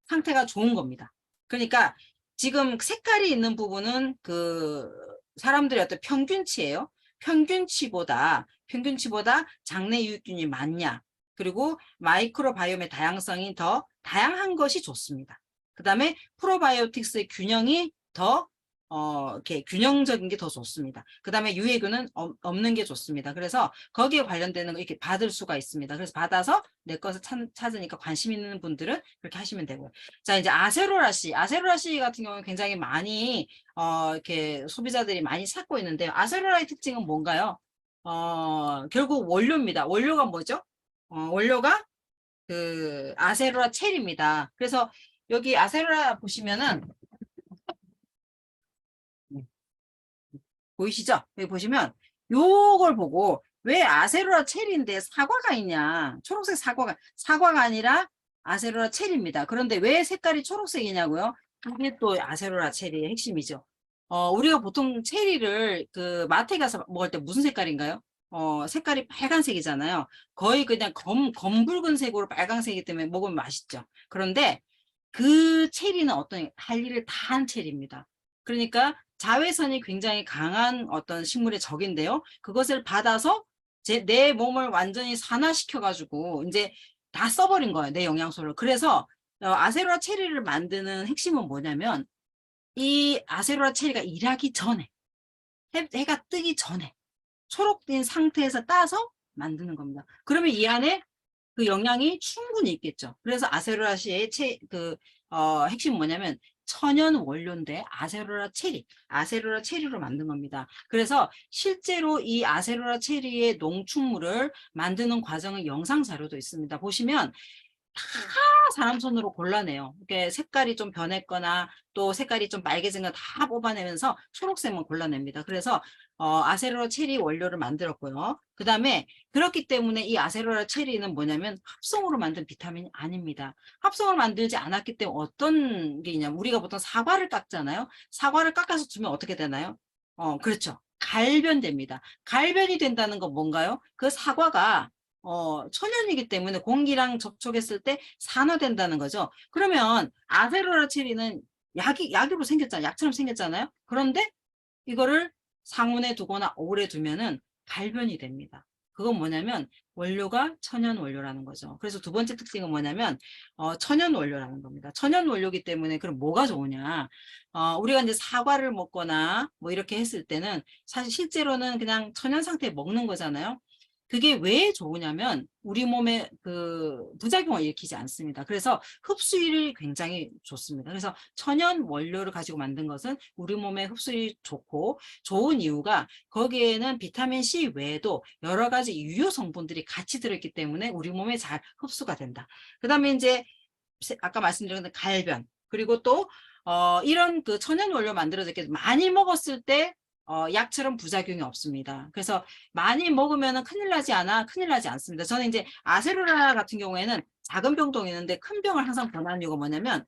상태가 좋은 겁니다. 그러니까 지금 색깔이 있는 부분은 그 사람들의 어떤 평균치예요. 평균치보다 장내 유익균이 많냐, 그리고 마이크로바이옴의 다양성이 더 다양한 것이 좋습니다. 그 다음에 프로바이오틱스의 균형이 더 이렇게 균형적인 게 더 좋습니다. 그 다음에 유해균은 없는 게 좋습니다. 그래서 거기에 관련되는 거 이렇게 받을 수가 있습니다. 그래서 받아서 내 것을 찾으니까 관심 있는 분들은 그렇게 하시면 되고요. 자, 이제 아세로라씨 같은 경우는 굉장히 많이 이렇게 소비자들이 많이 찾고 있는데요. 아세로라의 특징은 뭔가요? 결국 원료입니다. 원료가 뭐죠? 원료가 그 아세로라 첼입니다. 그래서 여기 아세로라 보시면은 보이시죠? 여기 보시면 요걸 보고 왜 아세로라 체리인데 사과가 있냐? 초록색 사과가 아니라 아세로라 체리입니다. 그런데 왜 색깔이 초록색이냐고요? 이게 또 아세로라 체리의 핵심이죠. 우리가 보통 체리를 그 마트에 가서 먹을 때 무슨 색깔인가요? 색깔이 빨간색이잖아요. 거의 그냥 검붉은색으로 빨간색이기 때문에 먹으면 맛있죠. 그런데 그 체리는 어떤 할 일을 다 한 체리입니다. 그러니까 자외선이 굉장히 강한 어떤 식물의 적인데요. 그것을 받아서 내 몸을 완전히 산화시켜 가지고 이제 다 써버린 거예요. 내 영양소를. 그래서 아세로라 체리를 만드는 핵심은 뭐냐면 이 아세로라 체리가 일하기 전에 해가 뜨기 전에 초록된 상태에서 따서 만드는 겁니다. 그러면 이 안에 그 영양이 충분히 있겠죠. 그래서 아세로라시의 핵심은 뭐냐면 천연 원료인데 아세로라 체리로 만든 겁니다. 그래서 실제로 이 아세로라 체리의 농축물을 만드는 과정의 영상 자료도 있습니다. 보시면 다 사람 손으로 골라내요. 이게 색깔이 좀 변했거나 또 색깔이 좀 빨개진 거 다 뽑아내면서 초록색만 골라냅니다. 그래서 아세로라 체리 원료를 만들었고요. 그 다음에 그렇기 때문에 이 아세로라 체리는 뭐냐면 합성으로 만든 비타민이 아닙니다. 합성을 만들지 않았기 때문에 어떤 게 있냐면 우리가 보통 사과를 깎잖아요. 사과를 깎아서 주면 어떻게 되나요? 그렇죠. 갈변됩니다. 갈변이 된다는 건 뭔가요? 그 사과가 천연이기 때문에 공기랑 접촉했을 때 산화된다는 거죠. 그러면 아세로라 체리는 약으로 생겼잖아요. 약처럼 생겼잖아요. 그런데 이거를 상온에 두거나 오래 두면은 갈변이 됩니다. 그건 뭐냐면 원료가 천연 원료라는 거죠. 그래서 두 번째 특징은 뭐냐면 천연 원료라는 겁니다. 천연 원료기 때문에 그럼 뭐가 좋으냐? 우리가 이제 사과를 먹거나 뭐 이렇게 했을 때는 사실 실제로는 그냥 천연 상태에 먹는 거잖아요. 그게 왜 좋으냐면 우리 몸에 그 부작용을 일으키지 않습니다. 그래서 흡수율이 굉장히 좋습니다. 그래서 천연 원료를 가지고 만든 것은 우리 몸에 흡수율이 좋고 좋은 이유가 거기에는 비타민 C 외에도 여러 가지 유효 성분들이 같이 들어있기 때문에 우리 몸에 잘 흡수가 된다. 그 다음에 이제 아까 말씀드린 갈변, 그리고 또 이런 그 천연 원료 만들어졌기 때문에 많이 먹었을 때 약처럼 부작용이 없습니다. 그래서 많이 먹으면 큰일 나지 않습니다. 저는 이제 아세로라 같은 경우에는 작은 병도 있는데 큰 병을 항상 권하는 이유가 뭐냐면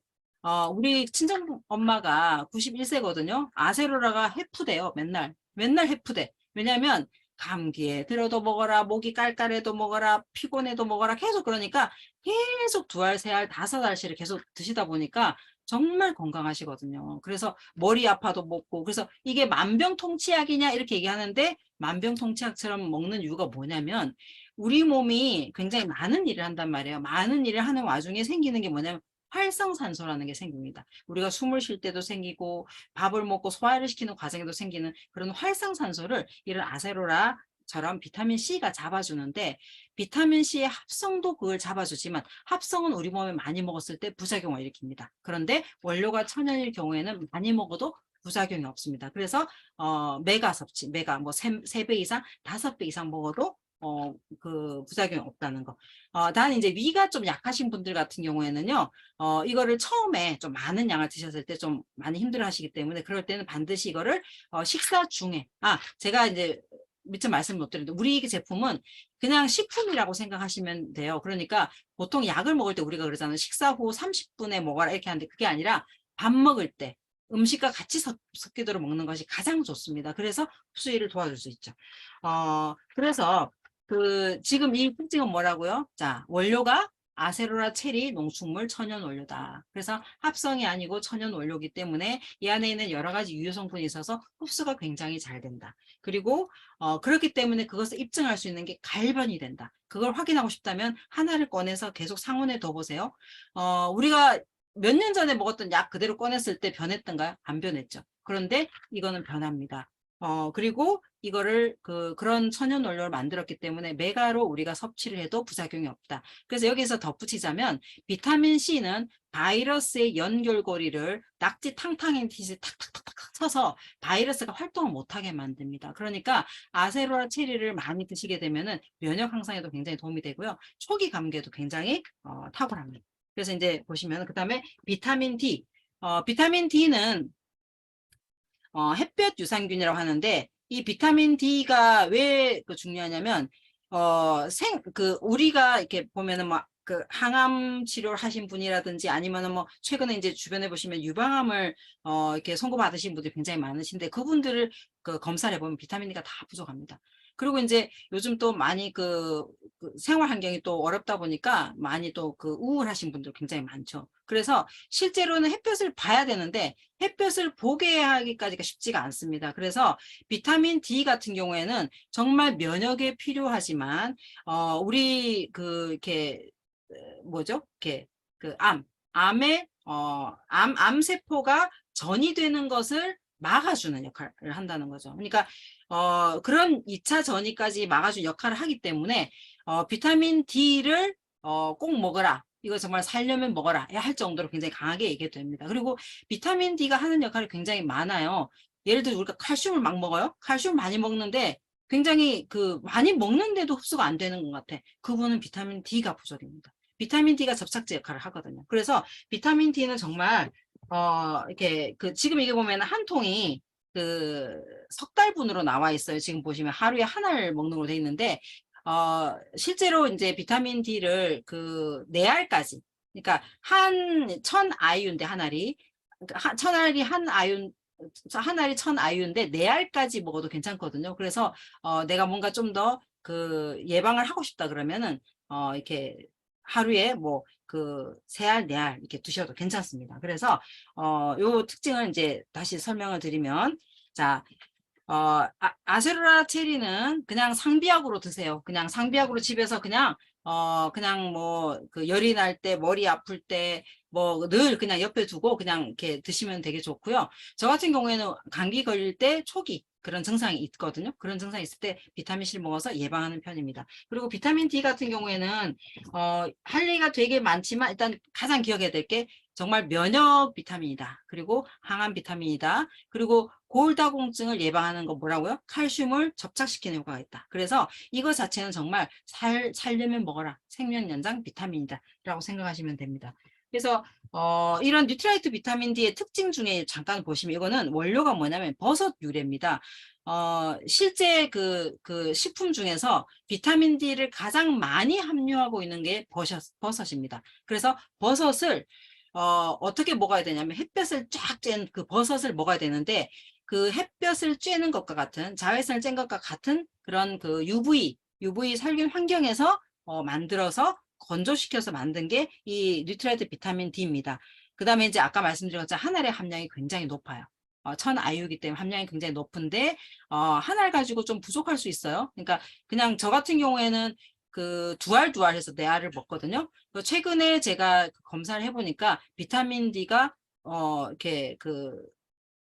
우리 친정 엄마가 91세거든요. 아세로라가 해프대요. 맨날 해프대. 왜냐면 감기에 들어도 먹어라, 목이 깔깔해도 먹어라, 피곤해도 먹어라, 계속 그러니까 계속 2알, 3알, 5알씩을 계속 드시다 보니까 정말 건강하시거든요. 그래서 머리 아파도 먹고, 그래서 이게 만병통치약이냐 이렇게 얘기하는데 만병통치약처럼 먹는 이유가 뭐냐면 우리 몸이 굉장히 많은 일을 한단 말이에요. 많은 일을 하는 와중에 생기는 게 뭐냐면 활성산소라는 게 생깁니다. 우리가 숨을 쉴 때도 생기고 밥을 먹고 소화를 시키는 과정에도 생기는 그런 활성산소를 이런 아세로라처럼 비타민 C가 잡아주는데 비타민 C의 합성도 그걸 잡아주지만 합성은 우리 몸에 많이 먹었을 때 부작용을 일으킵니다. 그런데 원료가 천연일 경우에는 많이 먹어도 부작용이 없습니다. 그래서 메가 섭취, 메가 뭐 3배 이상, 5배 이상 먹어도 그 부작용이 없다는 거. 단 이제 위가 좀 약하신 분들 같은 경우에는요, 이거를 처음에 좀 많은 양을 드셨을 때 좀 많이 힘들어 하시기 때문에 그럴 때는 반드시 이거를 식사 중에, 제가 이제 미처 말씀 못 드렸는데 우리 제품은 그냥 식품이라고 생각하시면 돼요. 그러니까 보통 약을 먹을 때 우리가 그러잖아요. 식사 후 30분에 먹어라 이렇게 하는데 그게 아니라 밥 먹을 때 음식과 같이 섞이도록 먹는 것이 가장 좋습니다. 그래서 흡수율을 도와줄 수 있죠. 그래서 지금 이 특징은 뭐라고요? 자, 원료가 아세로라 체리 농축물 천연 원료다. 그래서 합성이 아니고 천연 원료이기 때문에 이 안에 있는 여러 가지 유효 성분이 있어서 흡수가 굉장히 잘 된다. 그리고 그렇기 때문에 그것을 입증할 수 있는 게 갈변이 된다. 그걸 확인하고 싶다면 하나를 꺼내서 계속 상온에 둬보세요. 우리가 몇 년 전에 먹었던 약 그대로 꺼냈을 때 변했던가요? 안 변했죠. 그런데 이거는 변합니다. 그리고 이거를 그런 천연 원료를 만들었기 때문에 메가로 우리가 섭취를 해도 부작용이 없다. 그래서 여기서 덧붙이자면 비타민 C는 바이러스의 연결고리를 낙지 탕탕이듯이 탁탁탁탁 쳐서 바이러스가 활동을 못하게 만듭니다. 그러니까 아세로라 체리를 많이 드시게 되면은 면역 향상에도 굉장히 도움이 되고요. 초기 감기에도 굉장히 탁월합니다. 그래서 이제 보시면 그다음에 비타민 D. 비타민 D는 햇볕 유산균이라고 하는데 이 비타민 D가 왜 중요하냐면 우리가 이렇게 보면은 막 그 항암 치료를 하신 분이라든지 아니면은 뭐 최근에 이제 주변에 보시면 유방암을 이렇게 선고받으신 분들이 굉장히 많으신데 그분들을 검사를 해보면 비타민 D가 다 부족합니다. 그리고 이제 요즘 또 많이 생활 환경이 또 어렵다 보니까 많이 또 우울하신 분들 굉장히 많죠. 그래서 실제로는 햇볕을 봐야 되는데 햇볕을 보게 하기까지가 쉽지가 않습니다. 그래서 비타민 D 같은 경우에는 정말 면역에 필요하지만 우리 이렇게 뭐죠? 이렇게 암의 암세포가 전이 되는 것을 막아주는 역할을 한다는 거죠. 그러니까 그런 2차 전이까지 막아주는 역할을 하기 때문에 비타민 D를 꼭 먹어라. 이거 정말 살려면 먹어라 할 정도로 굉장히 강하게 얘기됩니다. 그리고 비타민 D가 하는 역할이 굉장히 많아요. 예를 들어 우리가 칼슘을 막 먹어요. 칼슘 많이 먹는데 굉장히 많이 먹는데도 흡수가 안 되는 것 같아. 그분은 비타민 D가 부족입니다. 비타민 D가 접착제 역할을 하거든요. 그래서 비타민 D는 정말 이렇게 지금 이게 보면 한 통이 석 달분으로 나와 있어요. 지금 보시면 하루에 하나를 먹는 걸로 돼 있는데 실제로 이제 비타민 D를 4알까지 그러니까 천 아이유인데 한 알이 천 알이 한 알이 1000아이유인데 4알까지 먹어도 괜찮거든요. 그래서 내가 뭔가 좀 더 예방을 하고 싶다 그러면은 이렇게 하루에 뭐 3알, 4알 이렇게 드셔도 괜찮습니다. 그래서 요 특징을 이제 다시 설명을 드리면 자, 아세로라 체리는 그냥 상비약으로 드세요. 그냥 상비약으로 집에서 그냥 뭐 열이 날 때, 머리 아플 때, 뭐 늘 그냥 옆에 두고 그냥 이렇게 드시면 되게 좋고요. 저 같은 경우에는 감기 걸릴 때 초기 그런 증상이 있거든요. 그런 증상이 있을 때 비타민 C를 먹어서 예방하는 편입니다. 그리고 비타민 D 같은 경우에는 할 얘기가 되게 많지만 일단 가장 기억해야 될 게 정말 면역 비타민이다. 그리고 항암 비타민이다. 그리고 골다공증을 예방하는 거 뭐라고요? 칼슘을 접착시키는 효과가 있다. 그래서 이거 자체는 정말 살려면 먹어라. 생명연장 비타민이다. 라고 생각하시면 됩니다. 그래서 이런 뉴트라이트 비타민 D의 특징 중에 잠깐 보시면 이거는 원료가 뭐냐면 버섯 유래입니다. 실제 식품 중에서 비타민 D를 가장 많이 함유하고 있는 게 버섯입니다. 그래서 버섯을 어떻게 먹어야 되냐면 햇볕을 쫙 쬐는 버섯을 먹어야 되는데 햇볕을 쬐는 것과 같은 자외선을 쬐는 것과 같은 그런 UV 살균 환경에서 만들어서 건조시켜서 만든 게 이 뉴트라이트 비타민 D입니다. 그다음에 이제 아까 말씀드린 것처럼 한알의 함량이 굉장히 높아요. 천아유이기 때문에 함량이 굉장히 높은데 한알 가지고 좀 부족할 수 있어요. 그러니까 그냥 저 같은 경우에는 그 두알 해서 네 알을 먹거든요. 최근에 제가 검사를 해보니까 비타민 D가 이렇게 그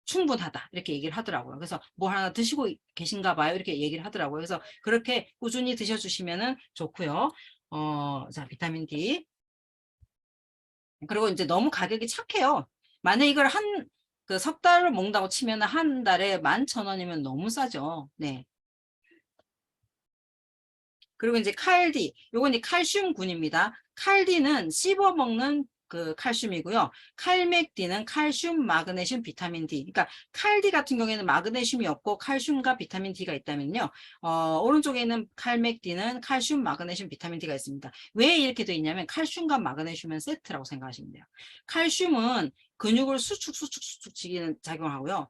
충분하다 이렇게 얘기를 하더라고요. 그래서 뭐 하나 드시고 계신가 봐요. 이렇게 얘기를 하더라고요. 그래서 그렇게 꾸준히 드셔주시면은 좋고요. 자, 비타민 D. 그리고 이제 너무 가격이 착해요. 만약 이걸 그 석 달을 먹는다고 치면 한 달에 11,000원이면 너무 싸죠. 네. 그리고 이제 칼디, 요건 이 칼슘군입니다. 칼디는 씹어 먹는 그 칼슘이고요. 칼맥디는 칼슘, 마그네슘, 비타민 D. 그러니까 칼디 같은 경우에는 마그네슘이 없고 칼슘과 비타민 D가 있다면요. 오른쪽에 있는 칼맥디는 칼슘, 마그네슘, 비타민 D가 있습니다. 왜 이렇게 되어 있냐면 칼슘과 마그네슘은 세트라고 생각하시면 돼요. 칼슘은 근육을 수축 시키는 작용을 하고요.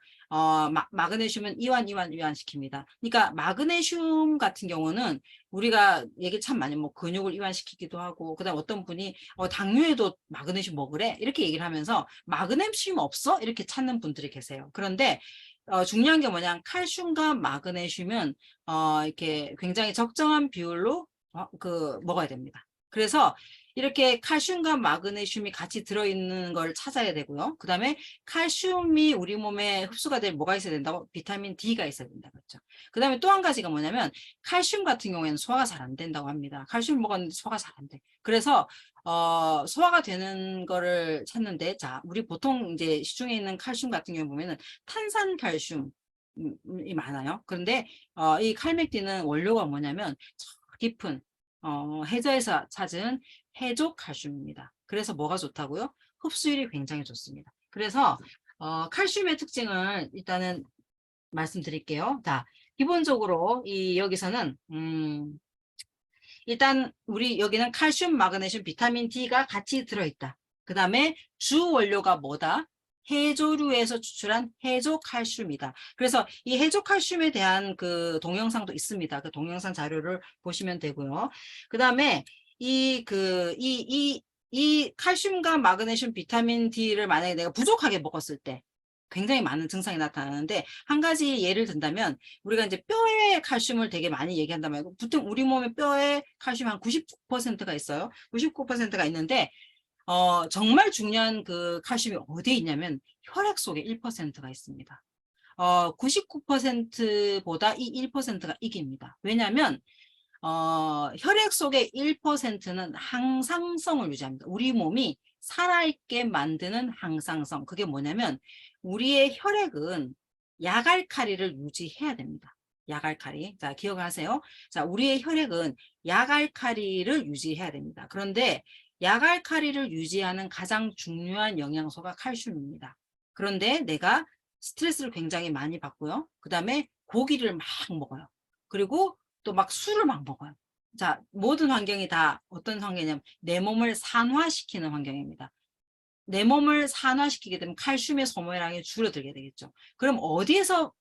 마그네슘은 이완 시킵니다. 그러니까 마그네슘 같은 경우는 우리가 얘기 참 많이 뭐 근육을 이완시키기도 하고 그다음 어떤 분이 당뇨에도 마그네슘 먹으래 이렇게 얘기를 하면서 마그네슘 없어 이렇게 찾는 분들이 계세요. 그런데 중요한 게 뭐냐 칼슘과 마그네슘은 이렇게 굉장히 적정한 비율로 먹어야 됩니다. 그래서 이렇게 칼슘과 마그네슘이 같이 들어있는 걸 찾아야 되고요. 그 다음에 칼슘이 우리 몸에 흡수가 될 뭐가 있어야 된다고? 비타민 D가 있어야 된다. 그렇죠. 그 다음에 또 한 가지가 뭐냐면 칼슘 같은 경우에는 소화가 잘 안 된다고 합니다. 칼슘 먹었는데 소화가 잘 안 돼. 그래서 소화가 되는 거를 찾는데 자, 우리 보통 이제 시중에 있는 칼슘 같은 경우 보면은 탄산 칼슘이 많아요. 그런데 이 칼맥디는 원료가 뭐냐면 깊은 해저에서 찾은 해족 칼슘입니다. 그래서 뭐가 좋다고요? 흡수율이 굉장히 좋습니다. 그래서 칼슘의 특징을 일단은 말씀드릴게요. 자, 기본적으로 여기서는 일단 우리 여기는 칼슘, 마그네슘, 비타민 D가 같이 들어있다. 그 다음에 주 원료가 뭐다? 해조류에서 추출한 해조칼슘이다. 그래서 이 해조칼슘에 대한 그 동영상도 있습니다. 그 동영상 자료를 보시면 되고요. 그 다음에 이 칼슘과 마그네슘, 비타민 D를 만약에 내가 부족하게 먹었을 때 굉장히 많은 증상이 나타나는데 한 가지 예를 든다면 우리가 이제 뼈에 칼슘을 되게 많이 얘기한단 말이고 보통 우리 몸의 뼈에 칼슘 한 99%가 있어요. 99%가 있는데 정말 중요한 그 칼슘이 어디에 있냐면 혈액 속에 1%가 있습니다. 99%보다 이 1%가 이깁니다. 왜냐하면 혈액 속의 1%는 항상성을 유지합니다. 우리 몸이 살아있게 만드는 항상성. 그게 뭐냐면 우리의 혈액은 약알칼리를 유지해야 됩니다. 약알칼리. 자, 기억하세요. 자, 우리의 혈액은 약알칼리를 유지해야 됩니다. 그런데 약알칼리를 유지하는 가장 중요한 영양소가 칼슘입니다. 그런데 내가 스트레스를 굉장히 많이 받고요. 그 다음에 고기를 막 먹어요. 그리고 또 막 술을 막 먹어요. 자, 모든 환경이 다 어떤 환경이냐면 내 몸을 산화시키는 환경입니다. 내 몸을 산화시키게 되면 칼슘의 소모량이 줄어들게 되겠죠. 그럼 어디에서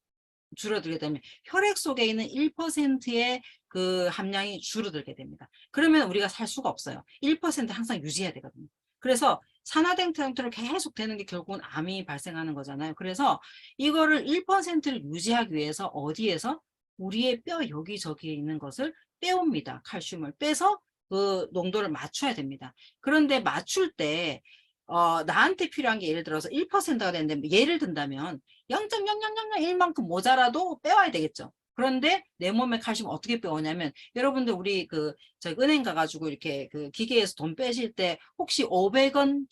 줄어들게 되면 혈액 속에 있는 1%의 그 함량이 줄어들게 됩니다. 그러면 우리가 살 수가 없어요. 1% 항상 유지해야 되거든요. 그래서 산화된 상태로 계속 되는 게 결국은 암이 발생하는 거잖아요. 그래서 이거를 1%를 유지하기 위해서 어디에서 우리의 뼈 여기저기에 있는 것을 빼옵니다. 칼슘을 빼서 그 농도를 맞춰야 됩니다. 그런데 맞출 때 나한테 필요한 게 예를 들어서 1%가 되는데 예를 든다면 0.0001만큼 모자라도 빼와야 되겠죠. 그런데 내 몸에 칼슘 어떻게 빼오냐면 여러분들 우리 저희 은행 가가지고 이렇게 그 기계에서 돈 빼실 때 혹시 500원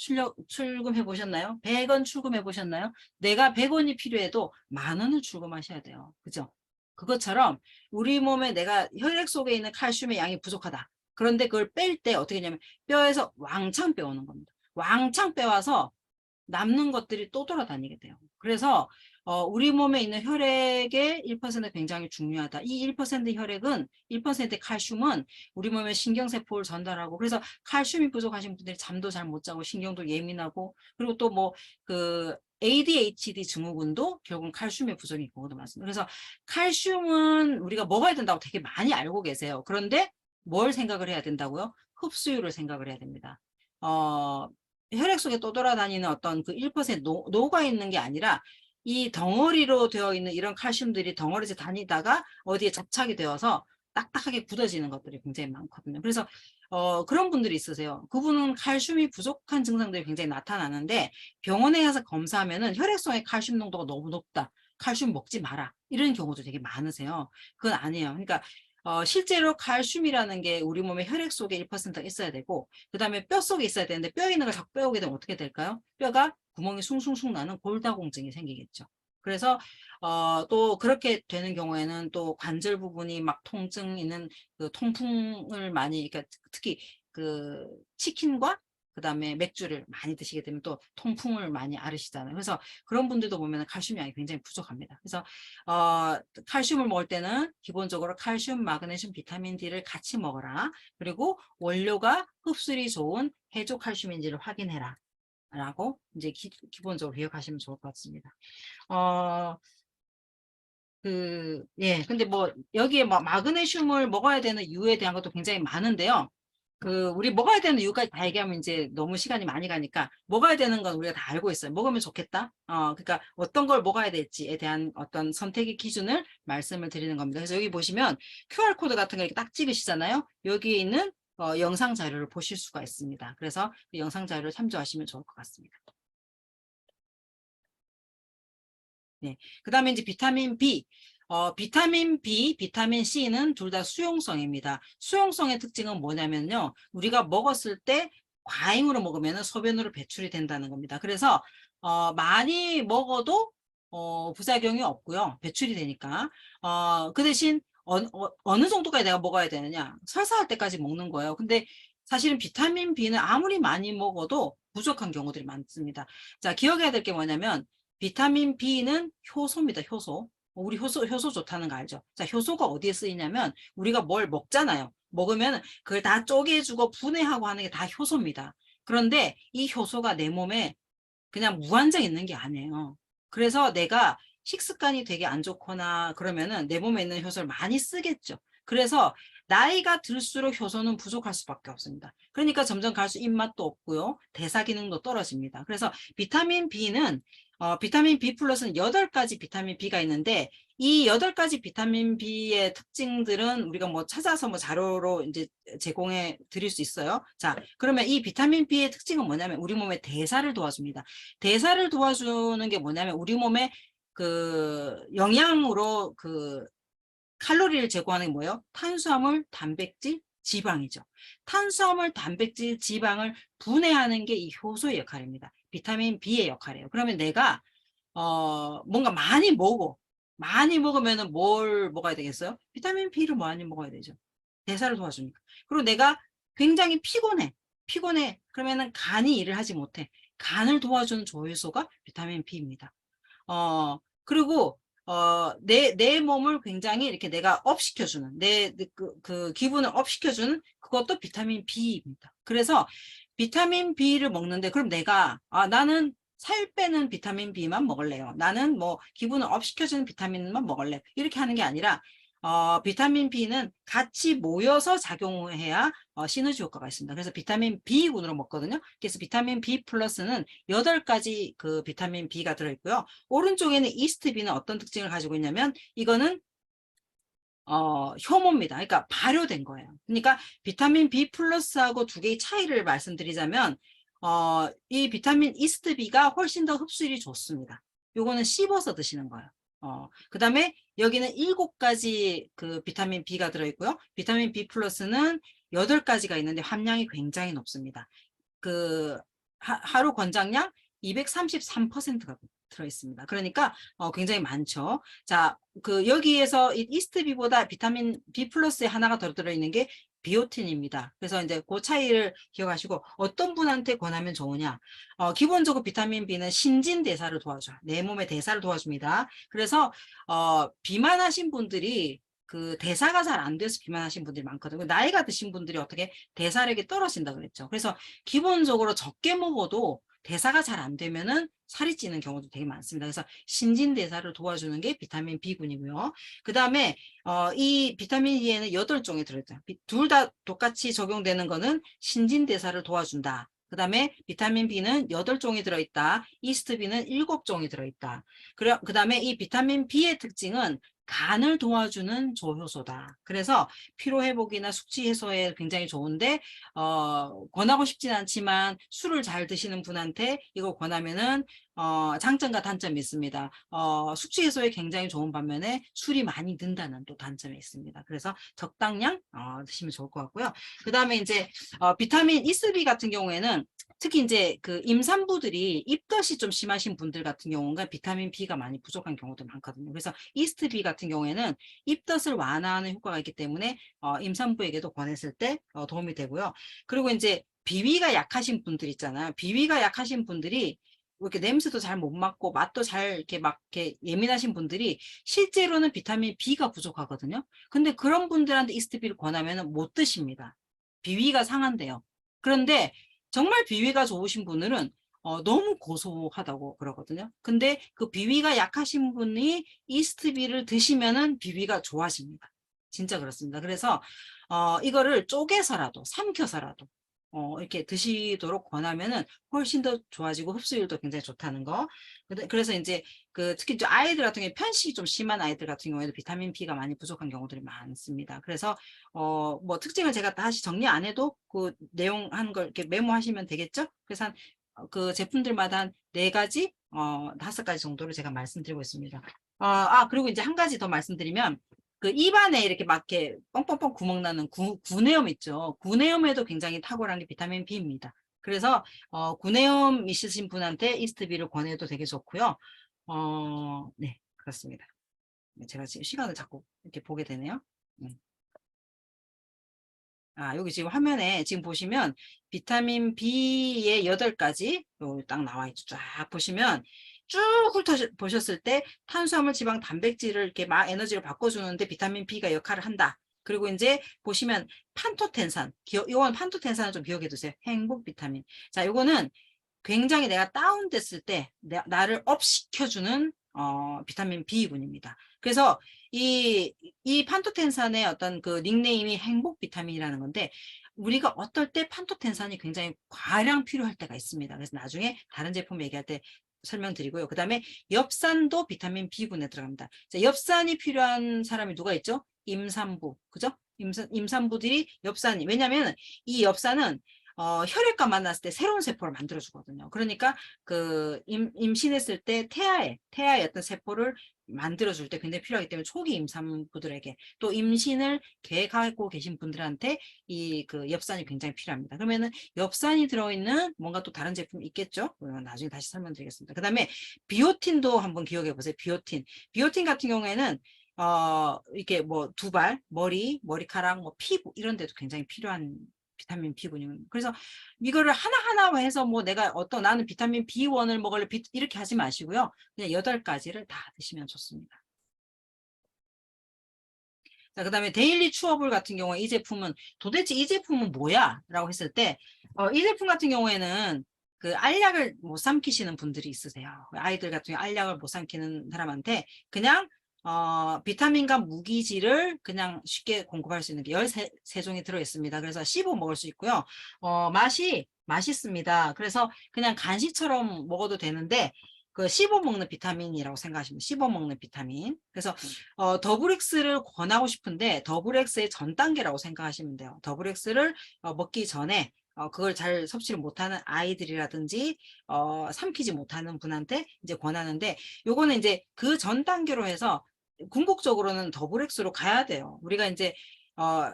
출금해 보셨나요? 100원 출금해 보셨나요? 내가 100원이 필요해도 10,000원을 출금하셔야 돼요. 그죠? 그것처럼 우리 몸에 내가 혈액 속에 있는 칼슘의 양이 부족하다. 그런데 그걸 뺄 때 어떻게 하냐면 뼈에서 왕창 빼오는 겁니다. 왕창 빼와서 남는 것들이 또 돌아다니게 돼요. 그래서 우리 몸에 있는 혈액의 1% 굉장히 중요하다. 이 1% 혈액은 1% 칼슘은 우리 몸에 신경세포를 전달하고 그래서 칼슘이 부족하신 분들이 잠도 잘 못 자고 신경도 예민하고 그리고 또 뭐 그 ADHD 증후군도 결국은 칼슘의 부족이 있거든요. 맞습니다. 그래서 칼슘은 우리가 먹어야 된다고 되게 많이 알고 계세요. 그런데 뭘 생각을 해야 된다고요? 흡수율을 생각을 해야 됩니다. 혈액 속에 떠돌아다니는 어떤 그 1% 녹아 있는 게 아니라 이 덩어리로 되어 있는 이런 칼슘들이 덩어리에서 다니다가 어디에 접착이 되어서 딱딱하게 굳어지는 것들이 굉장히 많거든요. 그래서 그런 분들이 있으세요. 그분은 칼슘이 부족한 증상들이 굉장히 나타나는데 병원에 가서 검사하면은 혈액속의 칼슘 농도가 너무 높다. 칼슘 먹지 마라. 이런 경우도 되게 많으세요. 그건 아니에요. 그러니까 실제로 칼슘이라는 게 우리 몸의 혈액 속에 1%가 있어야 되고, 그 다음에 뼈 속에 있어야 되는데, 뼈에 있는 걸 자꾸 빼오게 되면 어떻게 될까요? 뼈가 구멍이 숭숭숭 나는 골다공증이 생기겠죠. 그래서, 또 그렇게 되는 경우에는 또 관절 부분이 막 통증 있는 그 통풍을 많이, 그러니까 특히 그 치킨과 그 다음에 맥주를 많이 드시게 되면 또 통풍을 많이 앓으시잖아요. 그래서 그런 분들도 보면 칼슘 양이 굉장히 부족합니다. 그래서 칼슘을 먹을 때는 기본적으로 칼슘, 마그네슘, 비타민 D를 같이 먹어라. 그리고 원료가 흡수율이 좋은 해조 칼슘인지를 확인해라. 라고 이제 기본적으로 기억하시면 좋을 것 같습니다. 어, 예. 근데 뭐, 여기에 뭐 마그네슘을 먹어야 되는 이유에 대한 것도 굉장히 많은데요. 우리 먹어야 되는 이유까지 다 얘기하면 이제 너무 시간이 많이 가니까, 먹어야 되는 건 우리가 다 알고 있어요. 먹으면 좋겠다. 그러니까 어떤 걸 먹어야 될지에 대한 어떤 선택의 기준을 말씀을 드리는 겁니다. 그래서 여기 보시면 QR코드 같은 거 이렇게 딱 찍으시잖아요. 여기에 있는 영상 자료를 보실 수가 있습니다. 그래서 그 영상 자료를 참조하시면 좋을 것 같습니다. 네. 그 다음에 이제 비타민 B. 비타민 B, 비타민 C는 둘 다 수용성입니다. 수용성의 특징은 뭐냐면요. 우리가 먹었을 때 과잉으로 먹으면 소변으로 배출이 된다는 겁니다. 그래서, 많이 먹어도, 부작용이 없고요. 배출이 되니까. 그 대신, 어느 정도까지 내가 먹어야 되느냐. 설사할 때까지 먹는 거예요. 근데 사실은 비타민 B는 아무리 많이 먹어도 부족한 경우들이 많습니다. 자, 기억해야 될 게 뭐냐면, 비타민 B는 효소입니다. 효소. 우리 효소 좋다는 거 알죠? 자, 효소가 어디에 쓰이냐면 우리가 뭘 먹잖아요. 먹으면 그걸 다 쪼개주고 분해하고 하는 게 다 효소입니다. 그런데 이 효소가 내 몸에 그냥 무한정 있는 게 아니에요. 그래서 내가 식습관이 되게 안 좋거나 그러면은 내 몸에 있는 효소를 많이 쓰겠죠. 그래서 나이가 들수록 효소는 부족할 수밖에 없습니다. 그러니까 점점 갈수록 입맛도 없고요. 대사 기능도 떨어집니다. 그래서 비타민 B는 비타민 B 플러스는 8가지 비타민 B가 있는데 이 8가지 비타민 B의 특징들은 우리가 뭐 찾아서 뭐 자료로 이제 제공해 드릴 수 있어요. 자, 그러면 이 비타민 B의 특징은 뭐냐면 우리 몸의 대사를 도와줍니다. 대사를 도와주는 게 뭐냐면 우리 몸에 영양으로 칼로리를 제공하는 게 뭐예요? 탄수화물, 단백질, 지방이죠. 탄수화물, 단백질, 지방을 분해하는 게 이 효소의 역할입니다. 비타민 B의 역할이에요. 그러면 내가 뭔가 많이 먹으면은 뭘 먹어야 되겠어요? 비타민 B를 많이 먹어야 되죠. 대사를 도와주니까. 그리고 내가 굉장히 피곤해. 그러면은 간이 일을 하지 못해. 간을 도와주는 조효소가 비타민 B입니다. 그리고, 내 몸을 굉장히 이렇게 내가 업 시켜주는, 그 기분을 업 시켜주는 그것도 비타민 B입니다. 그래서 비타민 B를 먹는데, 그럼 나는 살 빼는 비타민 B만 먹을래요. 나는 뭐, 기분을 업 시켜주는 비타민만 먹을래. 이렇게 하는 게 아니라, 비타민 B는 같이 모여서 작용해야 시너지 효과가 있습니다. 그래서 비타민 B군으로 먹거든요. 그래서 비타민 B 플러스는 8가지 그 비타민 B가 들어있고요. 오른쪽에는 이스트 B는 어떤 특징을 가지고 있냐면 이거는 효모입니다. 그러니까 발효된 거예요. 그러니까 비타민 B 플러스하고 두 개의 차이를 말씀드리자면 이 비타민 이스트 B가 훨씬 더 흡수율이 좋습니다. 요거는 씹어서 드시는 거예요. 그 다음에 여기는 7가지 그 비타민 B가 들어있고요. 비타민 B 플러스는 8가지가 있는데 함량이 굉장히 높습니다. 하루 권장량 233%가 들어있습니다. 그러니까 굉장히 많죠. 자, 여기에서 이스트비보다 비타민 B 플러스에 하나가 더 들어있는 게 비오틴입니다. 그래서 이제 그 차이를 기억하시고 어떤 분한테 권하면 좋으냐. 기본적으로 비타민 B는 신진대사를 도와줘요. 내 몸의 대사를 도와줍니다. 그래서 비만하신 분들이 대사가 잘 안 돼서 비만하신 분들이 많거든요. 나이가 드신 분들이 어떻게 대사력이 떨어진다 그랬죠. 그래서 기본적으로 적게 먹어도 대사가 잘 안 되면은 살이 찌는 경우도 되게 많습니다. 그래서 신진대사를 도와주는 게 비타민 B군이고요. 그 다음에 이 비타민 E에는 8종이 들어있어요. 둘 다 똑같이 적용되는 거는 신진대사를 도와준다. 그다음에 비타민 B는 8종이 들어있다. 이스트 B는 7종이 들어있다. 그다음에 이 비타민 B의 특징은 간을 도와주는 조효소다. 그래서 피로 회복이나 숙취 해소에 굉장히 좋은데 권하고 싶진 않지만 술을 잘 드시는 분한테 이거 권하면은 장점과 단점이 있습니다. 숙취 해소에 굉장히 좋은 반면에 술이 많이 든다는 또 단점이 있습니다. 그래서 적당량 드시면 좋을 것 같고요. 그다음에 이제 비타민 E3 같은 경우에는 특히 이제 그 임산부들이 입덧이 좀 심하신 분들 같은 경우는 비타민 B가 많이 부족한 경우도 많거든요. 그래서 이스트 B 같은 경우에는 입덧을 완화하는 효과가 있기 때문에 임산부에게도 권했을 때 도움이 되고요. 그리고 이제 비위가 약하신 분들 있잖아요. 비위가 약하신 분들이 이렇게 냄새도 잘 못 맡고 맛도 잘 이렇게 막 이렇게 예민하신 분들이 실제로는 비타민 B가 부족하거든요. 근데 그런 분들한테 이스트 B를 권하면 못 드십니다. 비위가 상한대요. 그런데 정말 비위가 좋으신 분들은 너무 고소하다고 그러거든요. 근데 그 비위가 약하신 분이 이스트비를 드시면은 비위가 좋아집니다. 진짜 그렇습니다. 그래서 이거를 쪼개서라도 삼켜서라도 이렇게 드시도록 권하면은 훨씬 더 좋아지고 흡수율도 굉장히 좋다는 거. 그래서 이제 그 특히 이제 아이들 같은 경우에 편식이 좀 심한 아이들 같은 경우에도 비타민 B가 많이 부족한 경우들이 많습니다. 그래서 뭐 특징을 제가 다시 정리 안 해도 그 내용 하는 걸 이렇게 메모하시면 되겠죠? 그래서 그 제품들마다 한 4가지, 5가지 정도를 제가 말씀드리고 있습니다. 그리고 이제 한 가지 더 말씀드리면 그 입안에 이렇게 막 이렇게 뻥뻥뻥 구멍 나는 구내염 있죠. 구내염에도 굉장히 탁월한 게 비타민 B입니다. 그래서 구내염 있으신 분한테 이스트비를 권해도 되게 좋고요. 네, 그렇습니다. 제가 지금 시간을 자꾸 이렇게 보게 되네요. 네. 여기 지금 화면에 지금 보시면 비타민 B의 8가지 딱 나와 있죠. 쫙 보시면 쭉 훑어보셨을 때 탄수화물, 지방, 단백질을 이렇게 막 에너지로 바꿔주는데 비타민 B가 역할을 한다. 그리고 이제 보시면 판토텐산, 이건 판토텐산을 좀 기억해 두세요. 행복 비타민. 자, 이거는 굉장히 내가 다운됐을 때 나를 업 시켜주는 비타민 B군입니다. 그래서 이 판토텐산의 어떤 그 닉네임이 행복 비타민이라는 건데 우리가 어떨 때 판토텐산이 굉장히 과량 필요할 때가 있습니다. 그래서 나중에 다른 제품 얘기할 때 설명드리고요. 그 다음에 엽산도 비타민 B군에 들어갑니다. 자, 엽산이 필요한 사람이 누가 있죠? 임산부, 그죠? 임산부들이 엽산이, 왜냐면 이 엽산은 혈액과 만났을 때 새로운 세포를 만들어주거든요. 그러니까 그 임신했을 때 태아의 어떤 세포를 만들어줄 때 굉장히 필요하기 때문에 초기 임산부들에게 또 임신을 계획하고 계신 분들한테 이 그 엽산이 굉장히 필요합니다. 그러면은 엽산이 들어있는 뭔가 또 다른 제품이 있겠죠? 나중에 다시 설명드리겠습니다. 그 다음에 비오틴도 한번 기억해 보세요. 비오틴 같은 경우에는 이렇게 뭐 두발, 머리카락, 뭐 피부 이런 데도 굉장히 필요한 비타민 B군요. 그래서 이거를 하나하나 해서 뭐 내가 나는 비타민 B1을 먹을래 이렇게 하지 마시고요. 그냥 8가지를 다 드시면 좋습니다. 자, 그다음에 데일리 추어블 같은 경우에 이 제품은 도대체 이 제품은 뭐야? 라고 했을 때 이 제품 같은 경우에는 그 알약을 못 삼키시는 분들이 있으세요. 아이들 같은 경우 알약을 못 삼키는 사람한테 그냥 비타민과 무기질을 그냥 쉽게 공급할 수 있는 게 13종이 들어있습니다. 그래서 씹어 먹을 수 있고요. 맛이 맛있습니다. 그래서 그냥 간식처럼 먹어도 되는데 그 씹어 먹는 비타민이라고 생각하시면 씹어 먹는 비타민. 그래서 더블엑스를 권하고 싶은데 더블엑스의 전 단계라고 생각하시면 돼요. 더블엑스를 먹기 전에 그걸 잘 섭취를 못하는 아이들이라든지 삼키지 못하는 분한테 이제 권하는데 요거는 이제 그 전 단계로 해서 궁극적으로는 더블엑스로 가야 돼요. 우리가 이제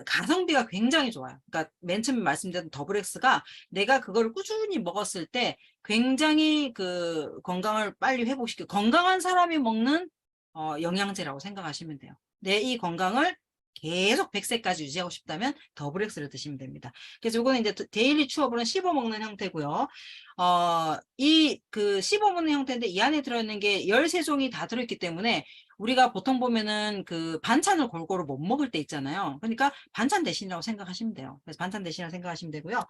가성비가 굉장히 좋아요. 그러니까 맨 처음에 말씀드린 더블엑스가 내가 그걸 꾸준히 먹었을 때 굉장히 그 건강을 빨리 회복시키고 건강한 사람이 먹는 영양제라고 생각하시면 돼요. 내 이 건강을 계속 100세까지 유지하고 싶다면 더블엑스를 드시면 됩니다. 그래서 이거는 이제 데일리 추업으로는 씹어 먹는 형태고요. 이 그 씹어 먹는 형태인데 이 안에 들어있는 게 13종이 다 들어있기 때문에 우리가 보통 보면은 그 반찬을 골고루 못 먹을 때 있잖아요. 그러니까 반찬 대신이라고 생각하시면 돼요. 그래서 반찬 대신이라고 생각하시면 되고요.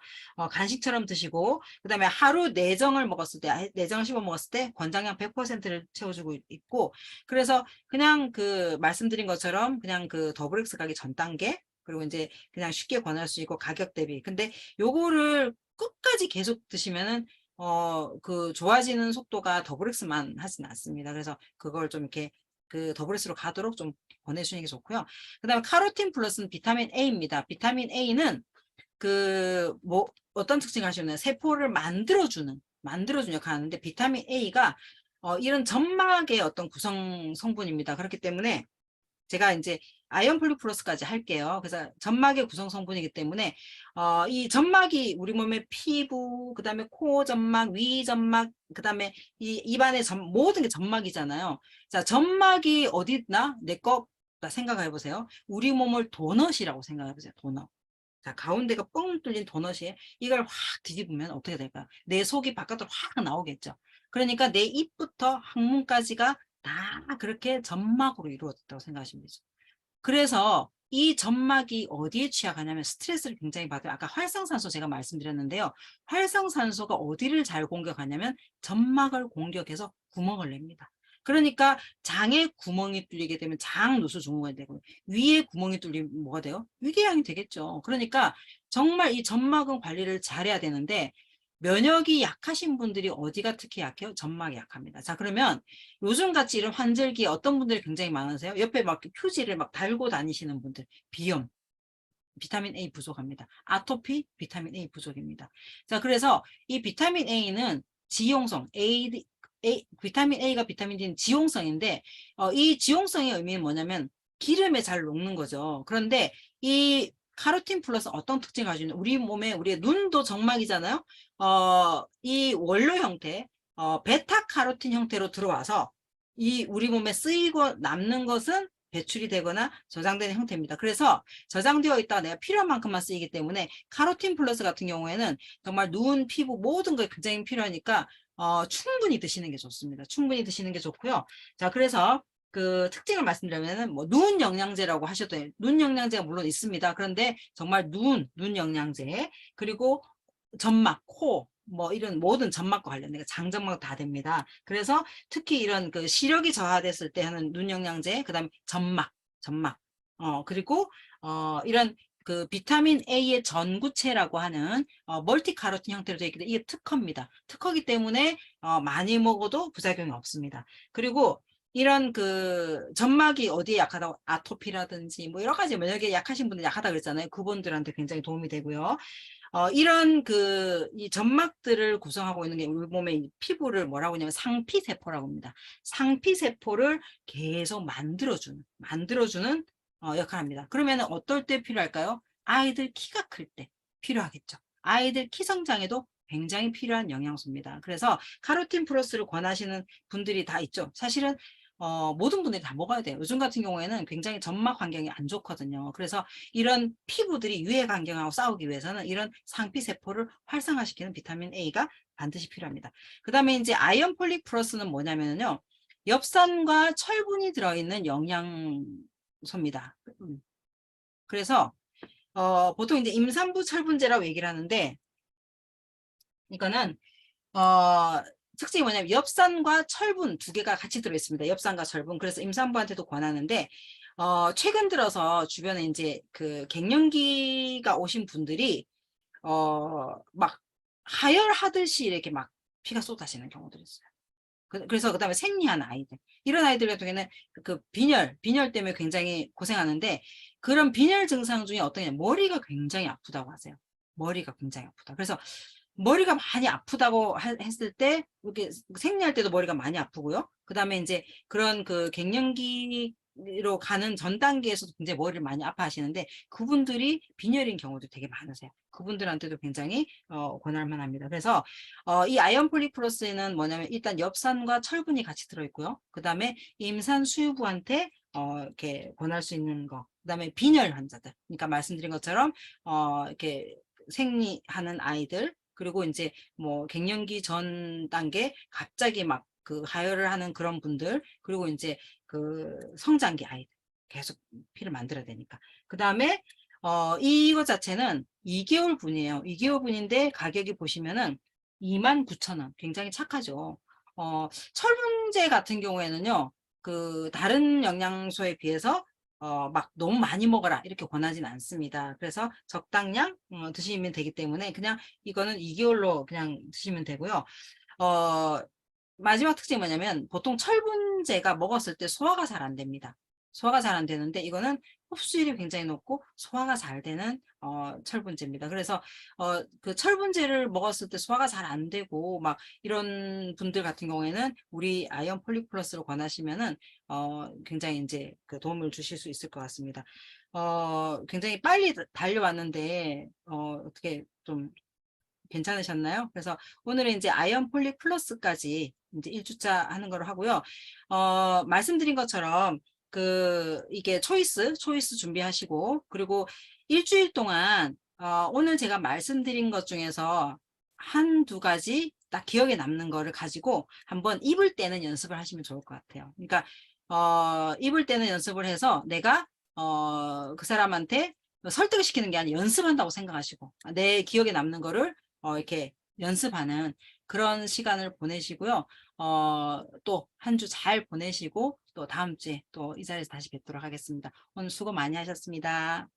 간식처럼 드시고 그다음에 하루 내정을 먹었을 때 내정을 씹어 먹었을 때 권장량 100%를 채워주고 있고 그래서 그냥 그 말씀드린 것처럼 그냥 그 더블엑스 가기 전 단계 그리고 이제 그냥 쉽게 권할 수 있고 가격 대비 근데 요거를 끝까지 계속 드시면은 그 좋아지는 속도가 더블엑스만 하진 않습니다. 그래서 그걸 좀 이렇게 그 더블엑스로 가도록 좀 보내주시는 게 좋고요. 그다음에 카로틴 플러스는 비타민 A입니다. 비타민 A는 그 뭐 어떤 특징을 하시면 세포를 만들어주는 역할을 하는데, 비타민 A가 이런 점막의 어떤 구성 성분입니다. 그렇기 때문에 제가 이제 아이언 폴릭 플러스까지 할게요. 그래서 점막의 구성 성분이기 때문에 이 점막이 우리 몸의 피부, 그다음에 코 점막, 위 점막, 그다음에 이 입안의 모든 게 점막이잖아요. 자, 점막이 어디 있나? 내 거 생각해 보세요. 우리 몸을 도넛이라고 생각해 보세요. 도넛. 자, 가운데가 뻥 뚫린 도넛이 이걸 확 뒤집으면 어떻게 될까요? 내 속이 바깥으로 확 나오겠죠. 그러니까 내 입부터 항문까지가 다 그렇게 점막으로 이루어졌다고 생각하시면 되죠. 그래서 이 점막이 어디에 취약하냐면 스트레스를 굉장히 받아요. 아까 활성산소 제가 말씀드렸는데요. 활성산소가 어디를 잘 공격하냐면 점막을 공격해서 구멍을 냅니다. 그러니까 장에 구멍이 뚫리게 되면 장 누수 증후가 되고, 위에 구멍이 뚫리면 뭐가 돼요? 위궤양이 되겠죠. 그러니까 정말 이 점막은 관리를 잘해야 되는데, 면역이 약하신 분들이 어디가 특히 약해요? 점막이 약합니다. 자, 그러면 요즘같이 이런 환절기 어떤 분들이 굉장히 많으세요? 옆에 막 휴지를 막 달고 다니시는 분들, 비염, 비타민 A 부족합니다. 아토피, 비타민 A 부족입니다. 자, 그래서 이 비타민 A는 지용성, 비타민 A가 비타민 D는 지용성인데, 이 지용성의 의미는 뭐냐면 기름에 잘 녹는 거죠. 그런데 이 카로틴 플러스 어떤 특징을 가지고 있는, 우리 몸에, 우리의 눈도 점막이잖아요. 이 원료 형태, 베타 카로틴 형태로 들어와서 이 우리 몸에 쓰이고 남는 것은 배출이 되거나 저장되는 형태입니다. 그래서 저장되어 있다가 내가 필요한 만큼만 쓰이기 때문에 카로틴 플러스 같은 경우에는 정말 눈, 피부 모든 거에 굉장히 필요하니까 충분히 드시는 게 좋습니다. 충분히 드시는 게 좋고요. 자, 그래서 그 특징을 말씀드리면은 뭐 눈 영양제라고 하셔도 돼요. 눈 영양제가 물론 있습니다. 그런데 정말 눈 영양제, 그리고 점막, 코, 뭐 이런 모든 점막과 관련된 장점막 다 됩니다. 그래서 특히 이런 그 시력이 저하됐을 때 하는 눈 영양제, 그다음에 점막, 그리고 이런 그 비타민 A의 전구체라고 하는 멀티 카로틴 형태로 되어 있기 때문에 이게 특허입니다. 특허기 때문에 많이 먹어도 부작용이 없습니다. 그리고 이런 그 점막이 어디에 약하다고, 아토피라든지 뭐 여러 가지 면역에 약하신 분들 약하다 그랬잖아요. 그분들한테 굉장히 도움이 되고요. 이런 이 점막들을 구성하고 있는 게 우리 몸의 피부를 뭐라고 하냐면 상피세포라고 합니다. 상피세포를 계속 만들어주는 역할을 합니다. 그러면 어떨 때 필요할까요? 아이들 키가 클 때 필요하겠죠. 아이들 키 성장에도 굉장히 필요한 영양소입니다. 그래서 카로틴 플러스를 권하시는 분들이 다 있죠. 사실은 모든 분들이 다 먹어야 돼요. 요즘 같은 경우에는 굉장히 점막 환경이 안 좋거든요. 그래서 이런 피부들이 유해 환경하고 싸우기 위해서는 이런 상피세포를 활성화시키는 비타민 A가 반드시 필요합니다. 그 다음에 이제 아이언 폴릭 플러스는 뭐냐면요. 엽산과 철분이 들어있는 영양소입니다. 그래서 보통 이제 임산부 철분제라고 얘기를 하는데, 이거는 특징이 뭐냐면 엽산과 철분 두 개가 같이 들어있습니다. 엽산과 철분. 그래서 임산부한테도 권하는데, 최근 들어서 주변에 이제 그 갱년기가 오신 분들이 막 하혈하듯이 이렇게 막 피가 쏟아지는 경우들이 있어요. 그래서 그다음에 생리한 아이들, 이런 아이들 같은 경우에는 그 빈혈 때문에 굉장히 고생하는데, 그런 빈혈 증상 중에 어떤 게 머리가 굉장히 아프다고 하세요. 머리가 굉장히 아프다. 그래서 머리가 많이 아프다고 했을 때, 이렇게 생리할 때도 머리가 많이 아프고요. 그다음에 이제 그런 그 갱년기로 가는 전 단계에서도 굉장히 머리를 많이 아파하시는데, 그분들이 빈혈인 경우도 되게 많으세요. 그분들한테도 굉장히 권할만 합니다. 그래서 이 아이언 폴리플러스에는 뭐냐면 일단 엽산과 철분이 같이 들어있고요. 그다음에 임산 수유부한테 이렇게 권할 수 있는 거. 그다음에 빈혈 환자들. 그러니까 말씀드린 것처럼 이렇게 생리하는 아이들, 그리고 이제 뭐 갱년기 전 단계 갑자기 막 그 하혈을 하는 그런 분들, 그리고 이제 그 성장기 아이들 계속 피를 만들어야 되니까. 그다음에 이거 자체는 2개월 분이에요. 2개월 분인데 가격이 보시면은 29,000원. 굉장히 착하죠. 철분제 같은 경우에는요, 그 다른 영양소에 비해서 막 너무 많이 먹어라 이렇게 권하진 않습니다. 그래서 적당량 드시면 되기 때문에 그냥 이거는 2개월로 그냥 드시면 되고요. 어, 마지막 특징이 뭐냐면 보통 철분제가 먹었을 때 소화가 잘 안 됩니다. 소화가 잘 안 되는데 이거는 흡수율이 굉장히 높고 소화가 잘 되는 철분제입니다. 그래서 그 철분제를 먹었을 때 소화가 잘 안 되고 막 이런 분들 같은 경우에는 우리 아이언 폴릭 플러스를 권하시면은 굉장히 이제 그 도움을 주실 수 있을 것 같습니다. 굉장히 빨리 달려왔는데 어떻게 좀 괜찮으셨나요? 그래서 오늘은 이제 아이언 폴릭 플러스까지 이제 1주차 하는 거로 하고요. 말씀드린 것처럼 이게 초이스 준비하시고, 그리고 일주일 동안, 오늘 제가 말씀드린 것 중에서 한두 가지 딱 기억에 남는 거를 가지고 한번 입을 때는 연습을 하시면 좋을 것 같아요. 그러니까, 입을 때는 연습을 해서 내가, 그 사람한테 설득을 시키는 게 아니라 연습한다고 생각하시고, 내 기억에 남는 거를 이렇게 연습하는 그런 시간을 보내시고요. 또 한 주 잘 보내시고 또 다음 주에 또 이 자리에서 다시 뵙도록 하겠습니다. 오늘 수고 많이 하셨습니다.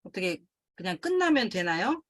어떻게 그냥 끝나면 되나요?